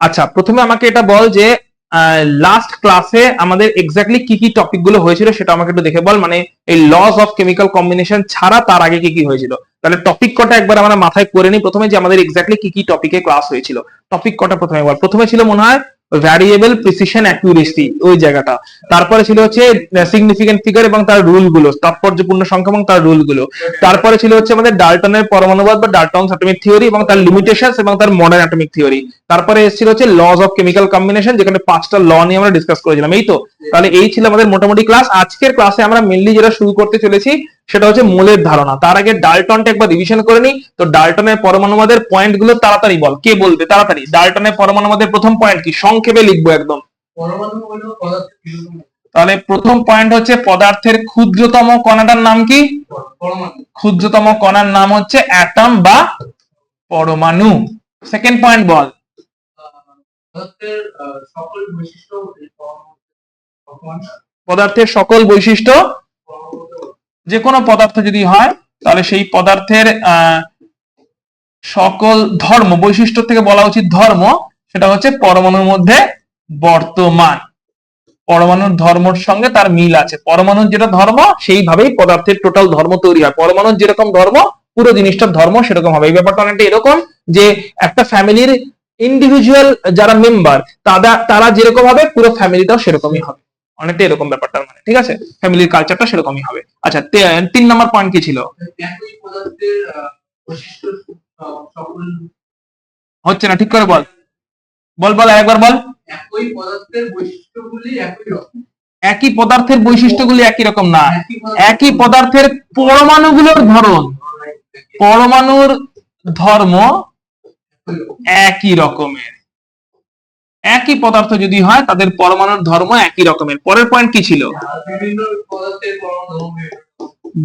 আচ্ছা, প্রথমে আমাকে এটা বল যে লাস্ট ক্লাসে আমাদের এক্স্যাক্টলি কি কি টপিক গুলো হয়েছিল সেটা আমাকে একটু দেখে বল, মানে এই লস অফ কেমিক্যাল কম্বিনেশন ছাড়া তার আগে কি কি হয়েছিল। তাহলে টপিক কটা একবার আমরা মাথায় করে নিই প্রথমে, যে আমাদের এক্স্যাক্টলি কি কি টপিকে ক্লাস হয়েছিল। টপিক কটা প্রথমে বল। প্রথমে ছিল মনে হয় ভ্যারিয়েবল প্রিসিশন অ্যাকুরেসি, ওই জায়গাটা। তারপরে ছিল হচ্ছে সিগনিফিকেন্ট ফিগার এবং তার রুল গুলো, তাৎপর্যপূর্ণ সংখ্যা এবং তার রুল গুলো। তারপরে ছিল হচ্ছে আমাদের ডাল্টনের পরমাণুবাদ বা ডাল্টনস অ্যাটমিক থিওরি এবং তার লিমিটেশনস এবং তার মডার্ন অ্যাটমিক থিওরি। তারপরে এসেছিল হচ্ছে লস অফ কেমিক্যাল কম্বিনেশন, যেখানে 5টা ল নিয়ে আমরা ডিসকাস করেছিলাম। এই তো, তাহলে এই ছিল আমাদের মোটামুটি ক্লাস। আজকের ক্লাসে আমরা মেইনলি যেটা শুরু করতে চলেছি সেটা হচ্ছে মূলের ধারণা। তার আগে ডাল্টনটা একবার রিভিশন করে নিই। তো ডাল্টনের পরমাণুবাদের পয়েন্ট গুলো তাড়াতাড়ি বল, কে বলবে তাড়াতাড়ি। ডাল্টনের পরমাণুবাদের প্রথম পয়েন্ট কি, সংক্ষেপে লিখবো একদম। তাহলে প্রথম পয়েন্ট হচ্ছে পদার্থের ক্ষুদ্রতম কণাটার নাম কি? ক্ষুদ্রতম কণার নাম হচ্ছে অ্যাটম বা পরমাণু। সেকেন্ড পয়েন্ট বল। পদার্থের সকল বৈশিষ্ট্য, যে কোনো পদার্থ যদি হয় তাহলে সেই পদার্থের সকল ধর্ম, বৈশিষ্ট্য থেকে বলা উচিত ধর্ম, সেটা হচ্ছে পরমাণুর মধ্যে বর্তমান। পরমাণুর ধর্মের সঙ্গে তার মিল আছে। পরমাণুর যেটা ধর্ম সেইভাবেই পদার্থের টোটাল ধর্ম তৈরি হয়। পরমাণুর যেরকম ধর্ম পুরো জিনিসটার ধর্ম সেরকম হবে। এই ব্যাপারটা অনেকটা এরকম যে একটা ফ্যামিলির ইন্ডিভিজুয়াল যারা মেম্বার তারা যেরকম হবে পুরো ফ্যামিলিটাও সেরকমই হবে, অনেকটা এরকম ব্যাপারটা, মানে ঠিক আছে, ফ্যামিলির কালচারটা সেরকমই হবে। আচ্ছা, 3 নম্বর পয়েন্ট কি ছিল? হচ্ছে না, ঠিক করে বল, বল বল একবার বল। একই পদার্থের বৈশিষ্ট্যগুলি একই রকম। একই পদার্থের বৈশিষ্ট্যগুলি একই রকম না, একই পদার্থের পরমাণুগুলোর ধরন, পরমাণুর ধর্ম একই রকমের। একই পদার্থ যদি হয় তাদের পরমাণুর ধর্ম একই রকমের। পরের পয়েন্ট কি ছিল?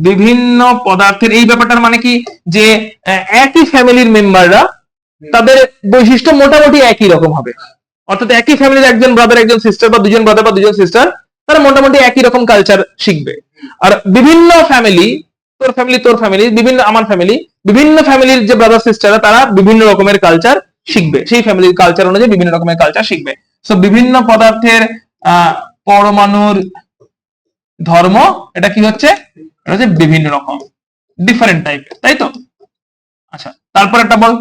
বিভিন্ন পদার্থের, এই ব্যাপারটার মানে কি যে একই ফ্যামিলির মেম্বাররা তাদের বৈশিষ্ট্য মোটামুটি একই রকম হবে। অর্থাৎ একই ফ্যামিলির একজন ব্রাদার একজন সিস্টার বা দুজন ব্রাদার বা দুজন সিস্টার, তারা মোটামুটি একই রকম কালচার শিখবে। আর বিভিন্ন ফ্যামিলি, তোর ফ্যামিলি তোর ফ্যামিলি, বিভিন্ন আমার ফ্যামিলি, বিভিন্ন ফ্যামিলির যে ব্রাদার সিস্টাররা তারা বিভিন্ন রকমের কালচার শিখবে, সেই ফ্যামিলির কালচার অনুযায়ী বিভিন্ন রকমের কালচার শিখবে। সো বিভিন্ন পদার্থের পরমাণুর ধর্ম, এটা কি হচ্ছে? এটা হচ্ছে বিভিন্ন রকম, ডিফারেন্ট টাইপের, তাই তো? আচ্ছা, তারপর একটা বল।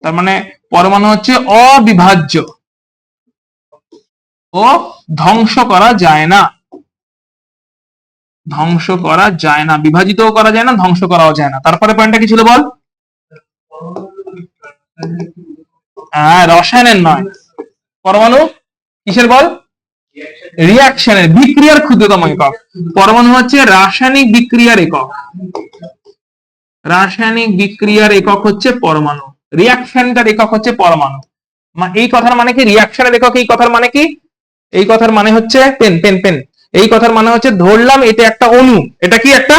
তার মানে পরমাণু হচ্ছে অবিভাজ্য ও ধ্বংস করা যায় না। ধ্বংস করা যায় না, বিভাজিতও করা যায় না, ধ্বংস করাও যায় না। তারপরে পয়েন্টটা কি ছিল বল? রসায়নের নয়, পরমাণু কিসের বল? রিয়াকশনের, বিক্রিয়ার ক্ষুদ্রতম একক। পরমাণু হচ্ছে রাসায়নিক বিক্রিয়ার একক। রাসায়নিক বিক্রিয়ার একক হচ্ছে পরমাণু, রিয়াকশনটার একক হচ্ছে পরমাণু। এই কথার মানে কি? রিয়াকশনের একক, এই কথার মানে কি? এই কথার মানে হচ্ছে পেন পেন পেন, এই কথার মানে হচ্ছে ধরলাম এটা একটা অণু, এটা কি একটা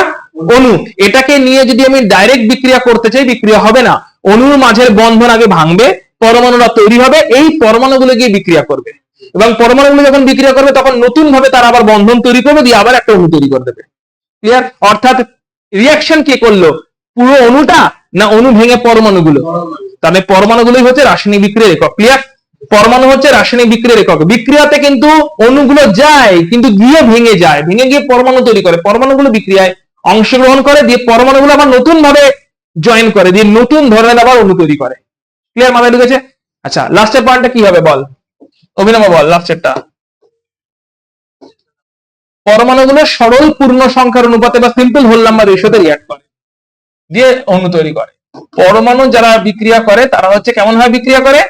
অণু, এটাকে নিয়ে যদি আমি ডাইরেক্ট বিক্রিয়া করতে চাই বিক্রিয়া হবে না। অণুর মাঝের বন্ধন আগে ভাঙবে, পরমাণুরা তৈরি হবে, এই পরমাণুগুলো গিয়ে বিক্রিয়া করবে, এবং পরমাণুগুলো যখন বিক্রিয়া করবে তখন নতুন ভাবে তারা আবার বন্ধন তৈরি করবে, দিয়ে আবার একটা অণু তৈরি করে দেবে। ক্লিয়ার? অর্থাৎ রিয়াকশন কে করলো? পুরো অণুটা না অণু ভেঙে পরমাণুগুলো? তাহলে পরমাণুগুলোই হচ্ছে রাসায়নিক বিক্রিয়ার একক। ক্লিয়ার? পরমাণু হচ্ছে রাসায়নিক বিক্রিয়ার একক। বিক্রিয়াতে কিন্তু অণুগুলো যায়, কিন্তু গিয়ে ভেঙে যায়, ভেঙে গিয়ে পরমাণু তৈরি করে, পরমাণুগুলো বিক্রিয়ায় অংশগ্রহণ করে, দিয়ে পরমাণুগুলো আবার নতুন ভাবে জয়েন করে, দিয়ে নতুন ধরনের আবার অণু তৈরি করে। ক্লিয়ার? মাথায় ঢুকেছে? আচ্ছা, লাস্টের পয়েন্টটা কি হবে বল, অভিনব বল লাস্টেরটা। পরমাণুগুলো সরল পূর্ণ সংখ্যার অনুপাতে বা সিম্পল হোল নাম্বার রেশিওতে রিঅ্যাক্ট করে, দিয়ে অণু তৈরি করে। পরমাণু যারা বিক্রিয়া করে তারা হচ্ছে কেমন ভাবে বিক্রিয়া করে?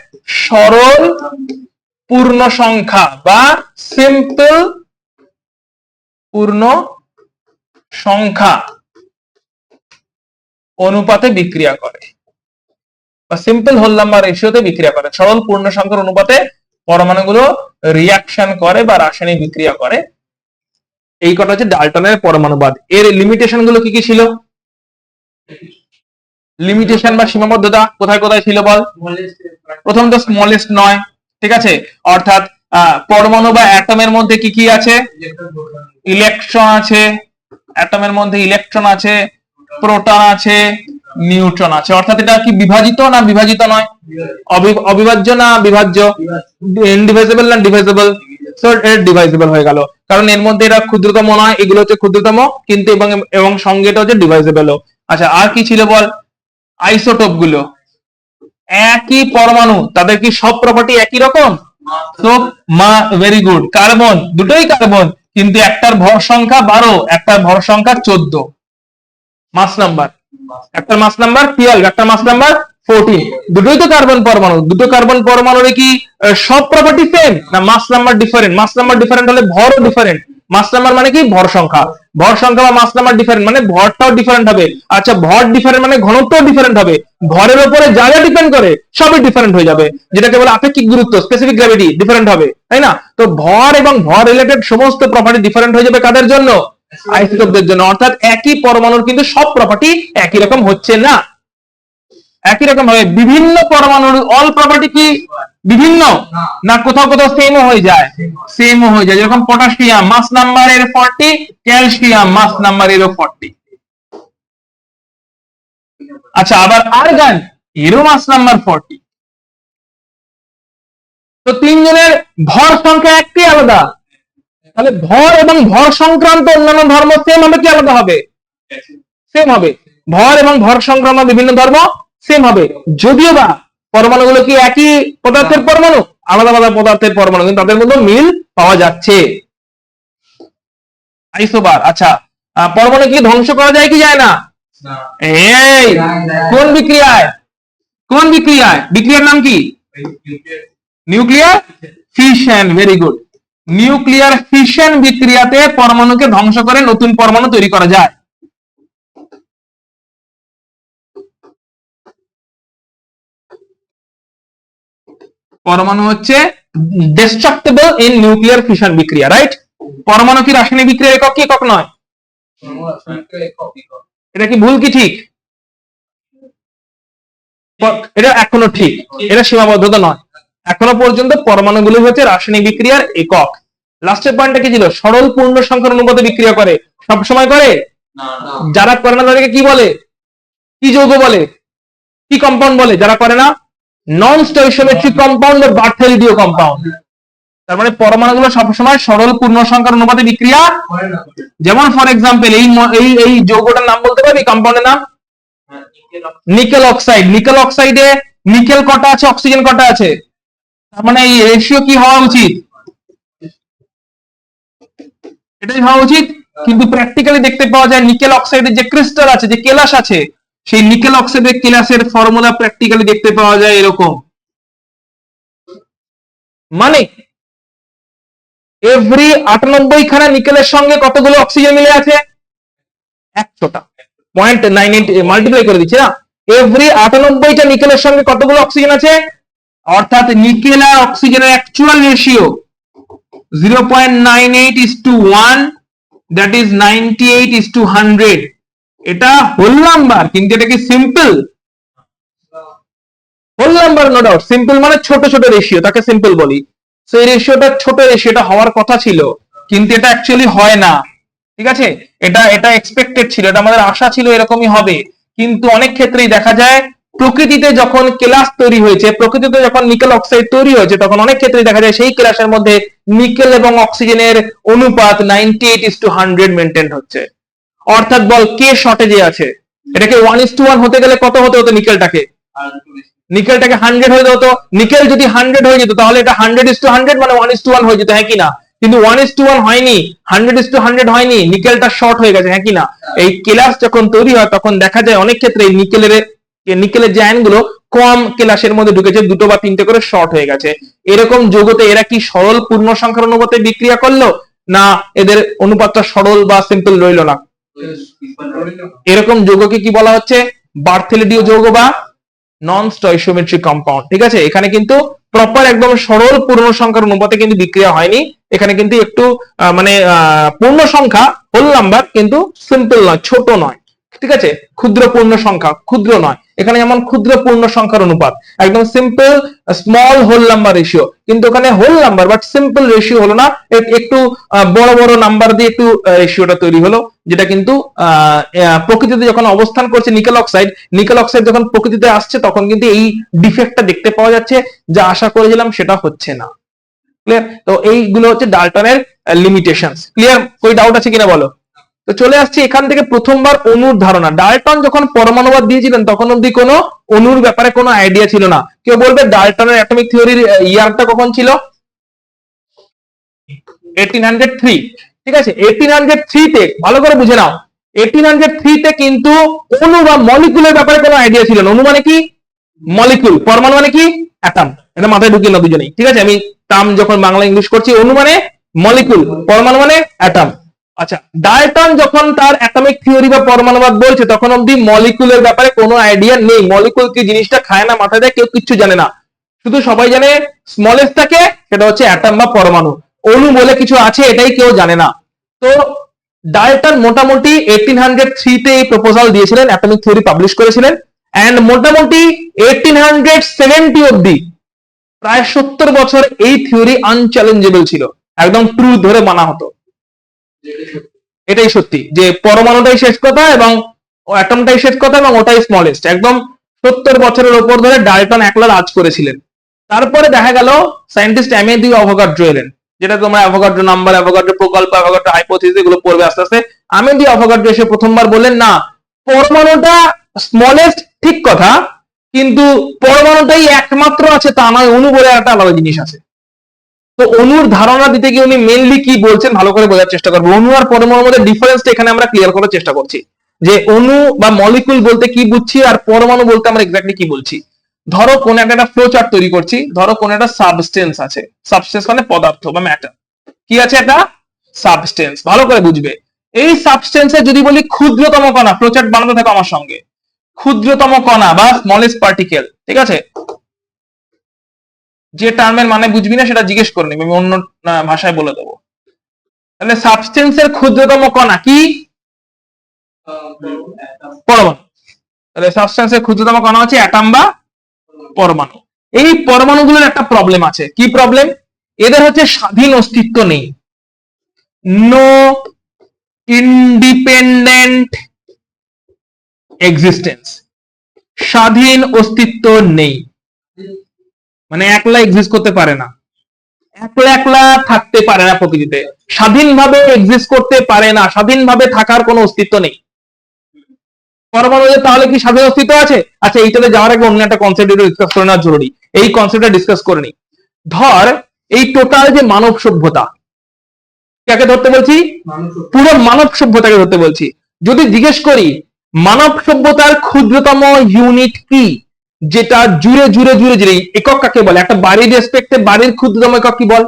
সরল পূর্ণ সংখ্যা বা সিম্পল পূর্ণ সংখ্যা অনুপাতে বিক্রিয়া করে, বা সিম্পল হোল নাম্বার রেশিওতে বিক্রিয়া করে। সরল পূর্ণ সংখ্যার অনুপাতে পরমাণুগুলো রিয়াকশন করে বা রাসায়নিক বিক্রিয়া করে। এই কথা হচ্ছে ডাল্টনের পরমাণুবাদ। এর লিমিটেশন গুলো কি কি ছিল? লিমিটেশন বা সীমাবদ্ধতা কোথায় কোথায় ছিল বল? প্রথম তো স্মলেস্ট নয়, ঠিক আছে, অর্থাৎ পরমাণু বা অ্যাটমের মধ্যে কি কি আছে? ইলেকট্রন আছে, অ্যাটমের মধ্যে ইলেকট্রন আছে, প্রোটন আছে, নিউট্রন আছে। অর্থাৎ এটা কি বিভাজিত না বিভাজিত নয়? অবিভাজ্য না বিভাজ্য? ইনডিভিজিবল না ডিভাইজেবল? সো এর ডিভাইজেবল হয়ে গেল, কারণ এর মধ্যে এরা ক্ষুদ্রতম নয়, এগুলো হচ্ছে ক্ষুদ্রতম, কিন্তু এবং সঙ্গে এটা হচ্ছে ডিভাইজেবল। আচ্ছা, আর কি ছিল বল? আইসোটোপ গুলো একই পরমাণু, তাদের কি সব প্রপার্টি একই রকম? তো ভেরি গুড, কার্বন, দুটোই কার্বন, কিন্তু একটার ভর সংখ্যা 12, একটার ভর সংখ্যা 14, মাস নাম্বার, একটার মাস নাম্বার 12, একটার মাস নাম্বার 14, দুটোই তো কার্বন পরমাণু। দুটো কার্বন পরমাণুর কি সব প্রপার্টি সেম, না মাস নাম্বার ডিফারেন্ট? মাস নাম্বার ডিফারেন্ট হলে ভরও ডিফারেন্ট। মাস নাম্বার মানে কি? ভর সংখ্যা। ভর সংখ্যা বা মাস নাম্বার ডিফারেন্ট মানে ভরটাও ডিফারেন্ট হবে। আচ্ছা, ভর ডিফারেন্ট মানে ঘনত্বও ডিফারেন্ট হবে। ভরের উপরে যা যা ডিপেন্ড করে সবই ডিফারেন্ট হয়ে যাবে, যেটাকে বলে আপেক্ষিক গুরুত্ব, স্পেসিফিক গ্র্যাভিটি ডিফারেন্ট হবে, তাই না? তো ভর এবং ভর রিলেটেড সমস্ত প্রপার্টি ডিফারেন্ট হয়ে যাবে কাদের জন্য? আইসোটোপদের জন্য। অর্থাৎ একই পরমাণুর কিন্তু সব প্রপার্টি একই রকম হচ্ছে না। একই রকম ভাবে বিভিন্ন পরমাণুর অল প্রপার্টি কি বিভিন্ন না? কোথাও কোথাও সেমও হয়ে যায়, সেমও হয়ে যায়। যেরকম পটাশিয়াম মাস নাম্বার এর 40, ক্যালসিয়াম মাস নাম্বার এরও 40। আচ্ছা, আবার আর্গন এরও মাস নাম্বার 40। তো তিনজনের ভর সংখ্যা একটি আলাদা, তাহলে ভর এবং ভর সংক্রান্ত অন্যান্য ধর্ম সেম হবে কি আলাদা হবে? সেম হবে। ভর এবং ভর সংক্রান্ত বিভিন্ন ধর্ম সেম হবে, যদিও বা পরমাণুগুলো কি একই পদার্থের পরমাণু, আলাদা আলাদা পদার্থের পরমাণু, কিন্তু তাদের মধ্যে মিল পাওয়া যাচ্ছে। আইসোবার। আচ্ছা, পরমাণু কি ধ্বংস করা যায় কি যায় না? এই কোন বিক্রিয়ায়? কোন বিক্রিয়ায়? বিক্রিয়ার নাম কি? Nuclear fission. Very good. Nuclear fission বিক্রিয়াতে পরমাণুকে ধ্বংস করে নতুন পরমাণু তৈরি করা যায়। পরমাণু হচ্ছে ডিস্ট্রাক্টেবল ইন নিউক্লিয়ার ফিশন বিক্রিয়া, রাইট? পরমাণু কি রাসায়নিক বিক্রিয়ার একক কি একক নয়? এটা কি ভুল কি ঠিক? এটা এখনো ঠিক, এটা সীমাবদ্ধতা নয়। এখনো পর্যন্ত পরমাণুগুলো হচ্ছে রাসায়নিক বিক্রিয়ার একক। লাস্টের পয়েন্টটা কি ছিল? সরল পূর্ণ সংখ্যার অনুপাতে বিক্রিয়া করে। সব সময় করে? যারা করে না তাদেরকে কি বলে? কি যৌগ বলে? কি কম্পাউন্ড বলে যারা করে না? নন স্টয়কিওমেট্রিক কম্পাউন্ড বা বার্থেলিডীয় কম্পাউন্ড। তার মানে পরমাণুগুলো সবসময় সরল পূর্ণ সংখ্যার অনুপাতে বিক্রিয়া। যেমন ফর এক্সাম্পল এই যৌগটার নাম বলতে পারবি? কম্পাউন্ডের নাম? Nickel oxide. নিকেল অক্সাইডে নিকেল কটা আছে, অক্সিজেন কটা আছে? তার মানে এই রেশিও কি হওয়া উচিত? এটাই হওয়া উচিত। কিন্তু প্র্যাকটিক্যালি দেখতে পাওয়া যায় নিকেল অক্সাইডের যে ক্রিস্টাল আছে, যে কেলাস আছে, সেই নিকেল অক্সাইডের কেলাসের ফর্মুলা প্র্যাকটিক্যালি দেখতে পাওয়া যায় এরকম। মানে এভরি 98 খানা নিকেলের সঙ্গে কতগুলো অক্সিজেন মিলে আছে? 100টা। 0.98 মাল্টিপ্লাই করে দিচ্ছি না? এভরি 98টা নিকেলের সঙ্গে কতগুলো অক্সিজেন আছে? অর্থাৎ নিকেল আর অক্সিজেনের অ্যাকচুয়াল রেশিও 0.98:1, দ্যাট ইজ 98:100। এটা হোল নাম্বার, কিন্তু এটা কি simple? Whole number no doubt. Simple মানে ছোট ছোট রেশিও, তাকে সিম্পল বলি। সো এই রেশিওটা ছোট, রেশিওটা হওয়ার কথা ছিল, কিন্তু এটা অ্যাকচুয়ালি হয় না। ঠিক আছে, এটা এক্সপেক্টেড ছিল, এটা আমাদের আশা ছিল এরকমই হবে, কিন্তু অনেক ক্ষেত্রেই দেখা যায় প্রকৃতিতে যখন কেলাস তৈরি হয়েছে, প্রকৃতিতে যখন নিকেল অক্সাইড তৈরি হয়েছে, তখন অনেক ক্ষেত্রেই দেখা যায় সেই কেলাসের মধ্যে নিকেল এবং অক্সিজেনের অনুপাত 98:100 মেনটেন হচ্ছে। অর্থাৎ বল কে শর্টেজে আছে? এটাকে 1:1 হতে গেলে কত হতে হতো? নিকেলটাকে 100 হয়ে যেত। নিকেল যদি 100 হয়ে যেত তাহলে এটা 100:100 মানে 1:1 হয়ে যেত, হ্যাঁ কি না? কিন্তু 1:1 হয়নি, 100:100 হয়নি, নিকেলটা শর্ট হয়ে গেছে, হ্যাঁ কি না? এই কেলাস যখন তৈরি হয় তখন দেখা যায় অনেক ক্ষেত্রে নিকেলের যে আয়নগুলো কম কেলাসের মধ্যে ঢুকেছে, দুটো বা তিনটে করে শর্ট হয়ে গেছে। এরকম যৌগতে এরা কি সরল পূর্ণ সংখ্যার অনুপাতে বিক্রিয়া করলো, না এদের অনুপাতটা সরল বা সিম্পল রইলো না? এরকম যৌগকে কি বলা হচ্ছে? বার্থেলিডীয় যৌগ বা নন স্টয়কিওমেট্রিক কম্পাউন্ড। ঠিক আছে, এখানে কিন্তু প্রপার একদম সরল পূর্ণ সংখ্যার অনুপাতে কিন্তু বিক্রিয়া হয়নি। এখানে কিন্তু একটু মানে পূর্ণ সংখ্যা হোল নাম্বার, কিন্তু সিম্পল নয়, ছোট নয়। ঠিক আছে, ক্ষুদ্র পূর্ণ সংখ্যা, ক্ষুদ্র নয়, এখানে যেমন ক্ষুদ্র পূর্ণ সংখ্যার অনুপাত, একদম simple small whole number ratio, কিন্তু ওখানে whole number but simple ratio হলো না, একটু বড় বড় নাম্বার দিয়ে একটু রেশিওটা তৈরি হলো, যেটা কিন্তু প্রকৃতিতে যখন অবস্থান করছে নিকেল অক্সাইড যখন প্রকৃতিতে আসছে তখন কিন্তু এই ডিফেক্টটা দেখতে পাওয়া যাচ্ছে, যা আশা করেছিলাম সেটা হচ্ছে না। ক্লিয়ার? তো এইগুলো হচ্ছে ডাল্টনের লিমিটেশনস। ক্লিয়ার? কোই ডাউট আছে কিনা বলো? তো চলে আসছি এখান থেকে প্রথমবার অণুর ধারণা। ডাল্টন যখন পরমাণুবাদ দিয়েছিলেন তখন অব্দি কোনো অণুর ব্যাপারে কোনো আইডিয়া ছিল না। কেউ বলবে ডাল্টনের অ্যাটমিক থিওরির ইয়ারটা কখন ছিল? 1803। ঠিক আছে, 1803 তে ভালো করে বুঝে নাও, 1803 তে কিন্তু অণু বা মলিকুলের ব্যাপারে কোনো আইডিয়া ছিল না। অণু মানে কি? মলিকুল। পরমাণু মানে কি? অ্যাটম। এটা মাথায় ঢুকিয়ে নাও দুজনেই। ঠিক আছে, আমি টার্ম যখন বাংলা ইংলিশ করছি, অণু মানে মলিকুল, পরমাণু মানে অ্যাটম। আচ্ছা, ডাল্টন যখন তার অ্যাটমিক থিওরি বা পরমাণুবাদ বলছে তখন অব্দি মলিকুলের ব্যাপারে কোনো আইডিয়া নেই। মলিকুল কি জিনিসটা খায় না মাথায় দেয় কেউ কিচ্ছু জানে না, শুধু সবাই জানে স্মলেস্ট থাকে সেটা হচ্ছে অ্যাটম বা পরমাণু, অণু বলে কিছু আছে এটাই কেউ জানে না। তো ডাল্টন মোটামুটি 1803 তে এই প্রপোজাল দিয়েছিলেন, অ্যাটমিক থিওরি পাবলিশ করেছিলেন, এন্ড মোটামুটি 1870 অব্দি প্রায় 70 বছর এই থিওরি আনচ্যালেঞ্জেবল ছিল, একদম ট্রু ধরে মানা হতো। এটাই সত্যি যে পরমাণুটাই শেষ কথা এবং অ্যাটমটাই শেষ কথা এবং ওটাই স্মলেস্ট, একদম 70 বছরের উপর ধরে ডাল্টন একলা রাজ করেছিলেন। তারপরে দেখা গেল সায়েন্টিস্ট অ্যামেলিও অ্যাভোগাড্রো এলেন, যেটা তোমরা অ্যাভোগাড্রো নাম্বার, অ্যাভোগাড্রো প্রকল্প, অ্যাভোগাড্রো হাইপোথিসিস এগুলো পড়বে আস্তে আস্তে। অ্যামেলিও অ্যাভোগাড্রো এসে প্রথমবার বললেন না, পরমাণুটা স্মলেস্ট ঠিক কথা, কিন্তু পরমাণুটাই একমাত্র আছে তা নয়, অণু বলে একটা আলাদা জিনিস আছে। তো অণুর ধারণা দিতে গিয়ে উনি মেইনলি কি বলছেন ভালো করে বোঝার চেষ্টা করবো। অণু আর পরমাণুর মধ্যে ডিফারেন্সটা এখানে আমরা ক্লিয়ার করার চেষ্টা করছি, যে অণু বা মলিকুল বলতে কি বুঝছি আর পরমাণু বলতে আমরা এক্স্যাক্টলি কি বলছি। ধরো কোন একটা ফ্লো চার্ট তৈরি করছি, ধরো কোন একটা সাবস্টেন্স আছে, সাবস্টেন্স মানে পদার্থ বা ম্যাটার, কি আছে একটা সাবস্টেন্স, ভালো করে বুঝবে। এই সাবস্টেন্সে যদি বলি ক্ষুদ্রতম কণা, ফ্লো চার্ট বানাতে থাকো আমার সঙ্গে, ক্ষুদ্রতম কণা বা স্মলেস্ট পার্টিকেল, ঠিক আছে, যে টার্মের মানে বুঝবি না সেটা জিজ্ঞেস করে নিবি, আমি অন্য ভাষায় বলে দেবো। তাহলে সাবস্টেন্সের ক্ষুদ্রতম কণা কি? পরমাণু। তাহলে সাবস্টেন্সের ক্ষুদ্রতম কণা হচ্ছে অ্যাটম বা পরমাণু। এই পরমাণুগুলোর একটা প্রবলেম আছে, কি প্রবলেম? এদের হচ্ছে স্বাধীন অস্তিত্ব নেই, নো ইন্ডিপেন্ডেন্ট এক্সিস্টেন্স, স্বাধীন অস্তিত্ব নেই, মানে একলা এক্সিস্ট করতে পারে না, একলা একলা থাকতে পারে না প্রকৃতিতে, স্বাধীনভাবে এক্সিস্ট করতে পারে না, স্বাধীনভাবে থাকার কোনো অস্তিত্ব নেই। পরমাণুদের তাহলে কি স্বাধীন অস্তিত্ব আছে? আচ্ছা, এইটাতে যাওয়ার আগে অন্য একটা কনসেপ্ট ডিসকাস করে নেওয়া জরুরি, এই কনসেপ্টটা ডিসকাস করে নি। ধর এই টোটাল যে মানব সভ্যতা, কাকে ধরতে বলছি? পুরো মানব সভ্যতাকে ধরতে বলছি। যদি জিজ্ঞেস করি মানব সভ্যতার ক্ষুদ্রতম ইউনিট কি, যেটা জুড়ে জুড়ে জুড়ে জুড়ে, একক কাকে বলে? একটা বাড়ির রেসপেক্টে বাড়ির ক্ষুদ্রতম একক কি বল?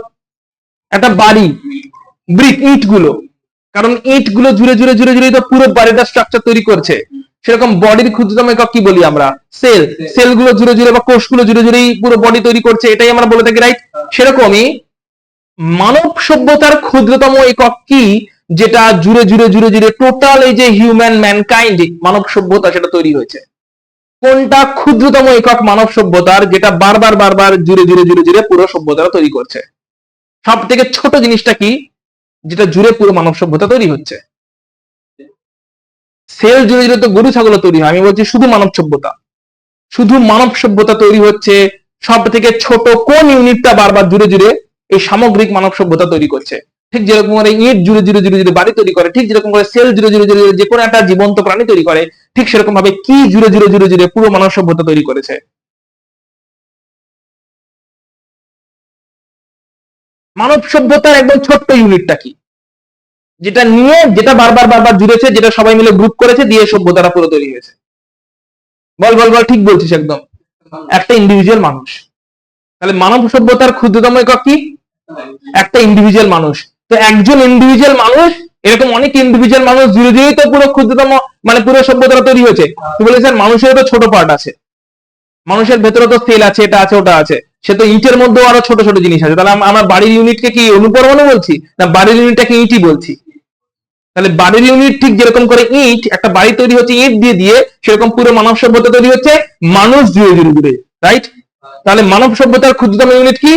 একটা বাড়ি, ব্রিক, ইট গুলো, কারণ ইট গুলো জুড়ে জুড়ে জুড়ে জুড়ে তো পুরো বাড়িটা স্ট্রাকচার তৈরি করছে। সেরকম বডির ক্ষুদ্রতম একক কি বলি আমরা? সেল। সেল গুলো জুড়ে জুড়ে বা কোষগুলো জুড়ে জুড়েই পুরো বডি তৈরি করছে, এটাই আমরা বলে থাকি, রাইট? সেরকমই মানব সভ্যতার ক্ষুদ্রতম একক কি, যেটা জুড়ে জুড়ে জুড়ে জুড়ে টোটাল এই যে হিউম্যান ম্যানকাইন্ড মানব সভ্যতা সেটা তৈরি হয়েছে। কোনটা ক্ষুদ্রতম একক মানব সভ্যতার, যেটা বারবার বারবার জুড়ে জুড়ে জুড়ে জুড়ে পুরো সভ্যতা তৈরি করছে? সব থেকে ছোট জিনিসটা কি, যেটা জুড়ে পুরো মানব সভ্যতা তৈরি হচ্ছে? সেল জুড়ে জুড়ে তো গরু ছাগল তৈরি হয়, আমি বলছি শুধু মানব সভ্যতা, শুধু মানব সভ্যতা তৈরি হচ্ছে। সব থেকে ছোট কোন ইউনিটটা বারবার জুড়ে জুড়ে এই সামগ্রিক মানব সভ্যতা তৈরি করছে? ঠিক যেরকম করে ইট জুড়ে জুড়ে জুড়ে জুড়ে বাড়ি তৈরি করে, ঠিক যেরকম করে সেল জুড়ে জুড়ে জুড়ে যে কোনো একটা জীবন্ত প্রাণী তৈরি করে, ঠিক সেরকম ভাবে কি জুড়ে জুড়ে জুড়ে জুড়ে পুরো মানব সভ্যতা তৈরি করেছে? মানব সভ্যতার একদম ছোট্ট ইউনিটটা কি, যেটা নিয়ে যেটা বারবার বারবার জুড়েছে, যেটা সবাই মিলে গ্রুপ করেছে দিয়ে সভ্যতাটা পুরো তৈরি হয়েছে? বল বল বল, ঠিক বলছিস একদম, একটা ইন্ডিভিজুয়াল মানুষ। তাহলে মানব সভ্যতার ক্ষুদ্রতম একক কি? একটা ইন্ডিভিজুয়াল মানুষ। তো একজন ইন্ডিভিজুয়াল মানুষ, এরকম অনেক ইন্ডিভিজুয়াল মানুষ জুড়ে জুড়েই তো পুরো ক্ষুদ্রতম মানে পুরো সভ্যতা তৈরি হয়েছে। তুই বলে স্যার মানুষের তো ছোট পার্ট আছে, মানুষের ভেতরে তো সেল আছে, এটা আছে ওটা আছে, সে তো ইটের মধ্যেও আরো ছোট ছোট জিনিস আছে। তাহলে আমরা বাড়ির ইউনিটকে কি অনুপরমাণু বলছি, না বাড়ির ইউনিটটাকে ইটই বলছি? তাহলে বাড়ির ইউনিট ঠিক যেরকম করে ইট, একটা বাড়ি তৈরি হচ্ছে ইট দিয়ে দিয়ে, সেরকম পুরো মানব সভ্যতা তৈরি হচ্ছে মানুষ জুড়ে জুড়ে জুড়ে, রাইট? তাহলে মানব সভ্যতার ক্ষুদ্রতম ইউনিট কি?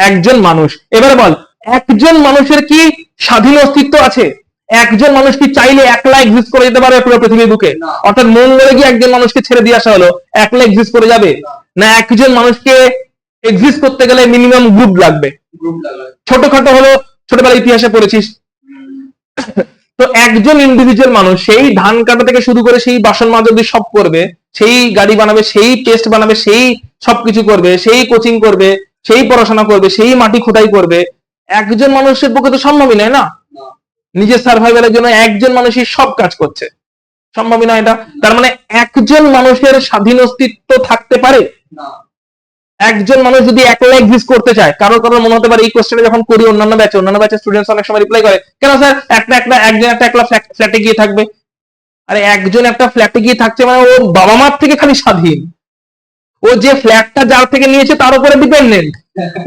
একজন মানুষ। এবারে বল, একজন মানুষের কি স্বাধীন অস্তিত্ব আছে? একজন মানুষ কি চাইলে একলা এক্সিস্ট করে যেতে পারে পুরো পৃথিবীর বুকে? অর্থাৎ মঙ্গলে গিয়ে একজন মানুষকে ছেড়ে দিয়ে আসা হলো, একলা এক্সিস্ট করে যাবে? না, একজন মানুষকে এক্সিস্ট করতে গেলে মিনিমাম গ্রুপ লাগবে। ছোটখাটো হলো, ছোটবেলায় ইতিহাসে পড়েছিস। তো একজন ইন্ডিভিজুয়াল মানুষ সেই ধান কাটা থেকে শুরু করে সেই বাসন মাজা অব্দি সব করবে, সেই গাড়ি বানাবে, সেই পেস্ট বানাবে, সেই সবকিছু করবে, সেই কোচিং করবে, সেই পড়াশোনা করবে, সেই মাটি খোদাই করবে, একজন মানুষের পক্ষে তো সম্ভবই নয় না। নিজের সার্ভাইভালের জন্য একজন মানুষই সব কাজ করছে, সম্ভবই নয় এটা। তার মানে একজন মানুষের স্বাধীন অস্তিত্ব থাকতে পারে? একজন মানুষ যদি একলা এক্সিস্ট করতে চায়, কারোর মনে হতে পারে এই কোশ্চেনটা যখন করি অন্যান্য ব্যাচের স্টুডেন্টস অনেক সময় রিপ্লাই করে, কেন স্যার একজন একটা একলা ফ্ল্যাটে গিয়ে থাকবে? আরে একজন একটা ফ্ল্যাটে গিয়ে থাকছে মানে ও বাবা মার থেকে খালি স্বাধীন, ও যে ফ্ল্যাটটা যার থেকে নিয়েছে তার উপরে ডিপেন্ডেন্ট,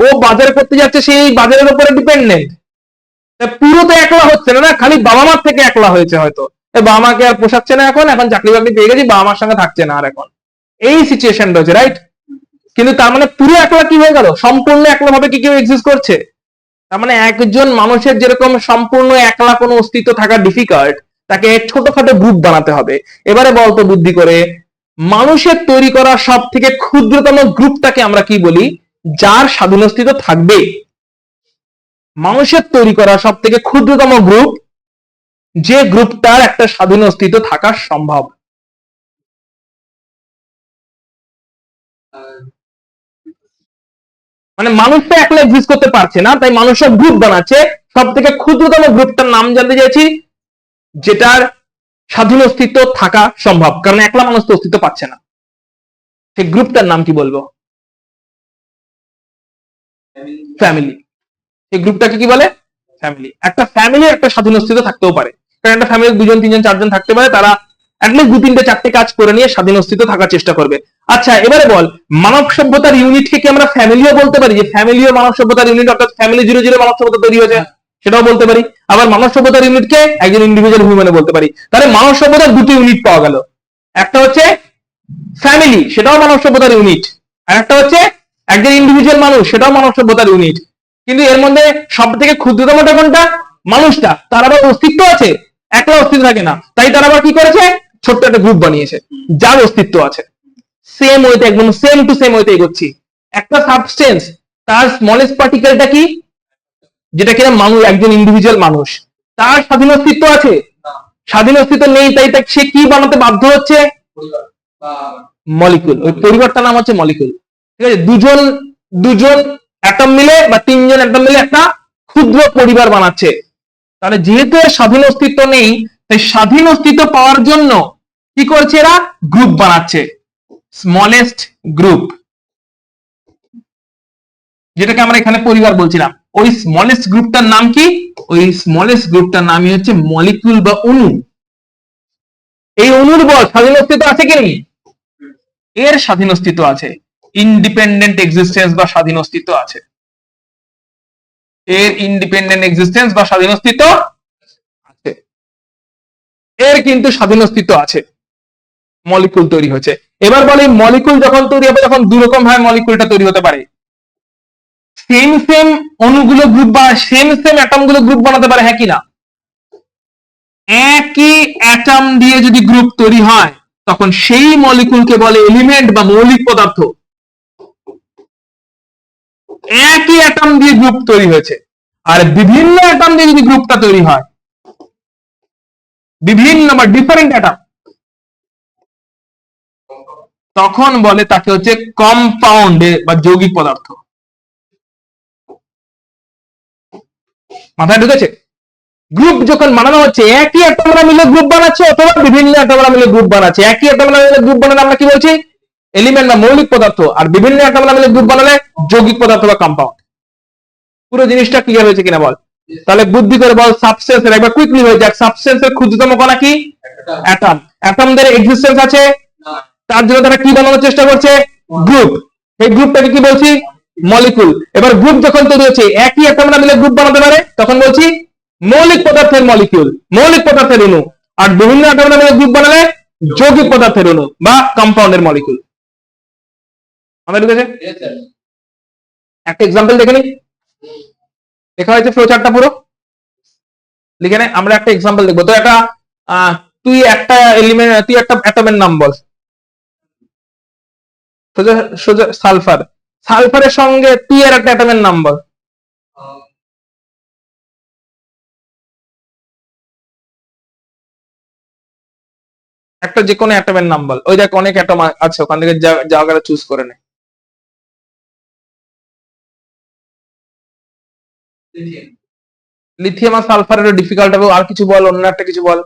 ও বাজার করতে যাচ্ছে সেই বাজারের উপরে ডিপেন্ডেন্ট। পুরো তো একলা হচ্ছে না, খালি বাবা মার থেকে একলা হয়েছে হয়তো, বাবা মাকে আর পোষাচ্ছে না, এখন চাকরি বাকরি পেয়ে গেছি, বাবা মার সঙ্গে থাকছে না আর, এখন এই সিচুয়েশন রয়েছে, রাইট? কিন্তু তার মানে পুরো একলা কি হয়ে গেল? সম্পূর্ণ একলা ভাবে কি কেউ এক্সিস্ট করছে? তার মানে একজন মানুষের যেরকম সম্পূর্ণ একলা কোনো অস্তিত্ব থাকা ডিফিকাল্ট, তাকে ছোটখাটো গ্রুপ বানাতে হবে। এবারে বলতো বুদ্ধি করে, মানুষের তৈরি করা সব থেকে ক্ষুদ্রতম গ্রুপটাকে আমরা কি বলি যার স্বাধীন অস্তিত্ব থাকবে? মানুষের তৈরি করা সব থেকে ক্ষুদ্রতম গ্রুপ, যে গ্রুপটার একটা স্বাধীন অস্তিত্ব থাকা সম্ভব। মানে মানুষ তো একলা এক্সিস্ট করতে পারছে না, তাই মানুষ সব গ্রুপ বানাচ্ছে। সব থেকে ক্ষুদ্রতম গ্রুপটার নাম জানতে চাইছি, যেটার স্বাধীন অস্তিত্ব থাকা সম্ভব, কারণ একলা মানুষ তো অস্তিত্ব পাচ্ছে না। সেই গ্রুপটার নাম কি বলবো? ফ্যামিলি। এই গ্রুপটাকে কি বলে? ফ্যামিলি। একটা ফ্যামিলির একটা স্বাধীন অস্তিত্ব থাকতেও পারে, কারণ একটা ফ্যামিলির 2 জন 3 জন 4 জন থাকতে পারে, তারা অ্যাটলিস্ট 2 3 4 কাজ করে নিয়ে স্বাধীন অস্তিত্ব থাকার চেষ্টা করবে। আচ্ছা এবারে বল, মানব সভ্যতার ইউনিটকে কি আমরা ফ্যামিলিও বলতে পারি? যে ফ্যামিলিও মানব সভ্যতার ইউনিট, অর্থাৎ ফ্যামিলি জুড়ে জুড়ে মানব সভ্যতা তৈরি হয়েছে, সেটাও বলতে পারি। আবার মানব সভ্যতার ইউনিটকে একজন ইন্ডিভিজুয়াল হিউম্যানে বলতে পারি। তাহলে মানব সভ্যতার 2টি ইউনিট পাওয়া গেল, একটা হচ্ছে ফ্যামিলি, সেটাও মানব সভ্যতার ইউনিট, আর একটা হচ্ছে একজন ইন্ডিভিজুয়াল মানুষ, সেটাও মানব সভ্যতার ইউনিট। কিন্তু এর মধ্যে সব থেকে ক্ষুদ্রতমটা কোনটা? মানুষটা। তার আবার অস্তিত্ব আছে, একলা অস্তিত্ব থাকে না, তাই তারা আবার কি করেছে? ছোট্ট একটা গ্রুপ বানিয়েছে যার অস্তিত্ব আছে। সেম ওয়েতে, একদম সেম টু সেম ওয়েতে এগোচ্ছি। একটা সাবস্টেন্স, তার স্মলেস্ট পার্টিকেলটা কি? যেটা কিনা মানুষ, একজন ইন্ডিভিজুয়াল মানুষ, তার স্বাধীন অস্তিত্ব আছে? স্বাধীন অস্তিত্ব নেই, তাই সে কি বানাতে বাধ্য হচ্ছে? মলিকুল। ওই পরিবারটার নাম হচ্ছে মলিকুল। ঠিক আছে, দুজন অ্যাটম মিলে বা 3 জন অ্যাটম মিলে একটা ক্ষুদ্র পরিবার বানাচ্ছে। তাহলে যেহেতু এর স্বাধীন অস্তিত্ব নেই, তাই স্বাধীন অস্তিত্ব পাওয়ার জন্য কি করছে? এরা গ্রুপ বানাচ্ছে, স্মলেস্ট গ্রুপ, যেটাকে আমরা এখানে পরিবার বলছিলাম। ওই স্মলেস্ট গ্রুপটার নাম কি? ওই স্মলেস্ট গ্রুপটার নামই হচ্ছে মলিকুল বা অণু। এই অণুর বল স্বাধীন অস্তিত্ব আছে কি নেই? এর স্বাধীন অস্তিত্ব আছে, ইন্ডিপেন্ডেন্ট এক্সিস্টেন্স বা স্বাধীন অস্তিত্ব আছে। এর ইন্ডিপেন্ডেন্ট এক্সিস্টেন্স বা স্বাধীন অস্তিত্ব আছে, এর কিন্তু স্বাধীন অস্তিত্ব আছে। মলিকুল তৈরি হয়েছে। এবার বলি, মলিকুল যখন তৈরি হবে তখন 2 রকম ভাবে মলিকুলটা তৈরি হতে পারে। সেম সেম অণুগুলো গ্রুপ বা সেম সেম অ্যাটম গুলো গ্রুপ বানাতে পারে, হ্যাঁ কি না? একই অ্যাটম দিয়ে যদি গ্রুপ তৈরি হয়, তখন সেই মলিকুলকে বলে এলিমেন্ট বা মৌলিক পদার্থ। একই অ্যাটম দিয়ে গ্রুপ তৈরি হয়েছে, আর বিভিন্ন অ্যাটম দিয়ে যদি গ্রুপটা তৈরি হয়, বিভিন্ন বা ডিফারেন্ট অ্যাটম, তখন বলে তাকে হচ্ছে কম্পাউন্ড বা যৌগিক পদার্থ। মাথায় ঢুকেছে? গ্রুপ যখন বানানো হচ্ছে, একই অ্যাটমরা মিলে গ্রুপ বানাচ্ছে অথবা বিভিন্ন অ্যাটমরা মিলে গ্রুপ বানাচ্ছে। একই অ্যাটমরা মিলে গ্রুপ বানালে আমরা কি বলছি? এলিমেন্ট বা মৌলিক পদার্থ, আর বিভিন্ন অ্যাটমরা মিলে গ্রুপ বানালে যৌগিক পদার্থ বা কম্পাউন্ড। পুরো জিনিসটা ক্লিয়ার হয়েছে কিনা বল? তাহলে বুদ্ধি করে বল, সাবস্টেন্সের একবার কুইকলি হয়ে যাক, সাবস্টেন্সের ক্ষুদ্রতম কণা কি? অ্যাটম। অ্যাটমদের এক্সিস্টেন্স আছে, তার জন্য তারা কি বানানোর চেষ্টা করছে? গ্রুপ। এই গ্রুপটাকে কি বলছি? মলিকুল। এবার গ্রুপ যখন তৈরি হচ্ছে, একই অ্যাটমরা মিলে গ্রুপ বানাতে পারে, তখন বলছি মৌলিক পদার্থের মলিকিউল, মৌলিক পদার্থের অণু। আর বিভিন্ন অ্যাটমের মধ্যে গ্রুপ বানালে যৌগিক পদার্থের অণু বা কম্পাউন্ডের মলিকিউল। আমাদের ঢুকেছে? একটা এক্সাম্পল দেখে নি, লেখা হয়েছে ফ্লো চার্টটা পুরো লিখে নে। আমরা একটা এক্সাম্পল দেখবো। তো একটা তুই একটা এলিমেন্ট, তুই একটা অ্যাটমের নাম বল। সোজা সোজা সালফার, সালফারের সঙ্গে তুই আর একটা অ্যাটমের নাম বল। একটা যে কোনো অ্যাটমের নাম বল। ওই দেখ অনেক অ্যাটম আছে, ওখান থেকে জায়গাটা চুজ করে নে। লিথিয়াম আর সালফারের ডিফিকাল্ট হবে। আর কিছু বল, অন্য একটা কিছু বল।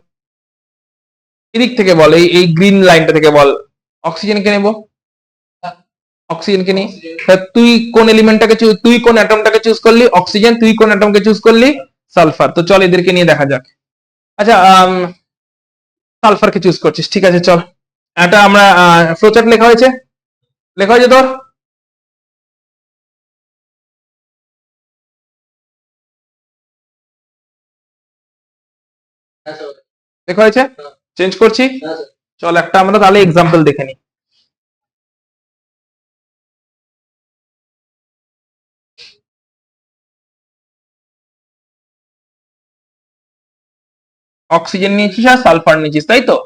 এদিক থেকে বল, এই গ্রিন লাইনটা থেকে বল। অক্সিজেনকে নেব, অক্সিজেনকে নিই। তুই কোন এলিমেন্টটাকে তুই কোন অ্যাটমটাকে চুজ করলি? অক্সিজেন। তুই কোন অ্যাটমকে চুজ করলি? সালফার। তো চল এদেরকে নিয়ে দেখা যাক। আচ্ছা, সালফারকে চুজ করছিস, ঠিক আছে চল। এটা আমরা ফ্লোচার্ট লেখা হয়েছে, লেখা হয়েছে তোর? লেখা হয়েছে? চেঞ্জ করছি, চল একটা আমরা তাহলে এক্সাম্পল দেখে নিই। অক্সিজেন নিয়েছিস আর সালফার নিয়েছিস, তাই তো?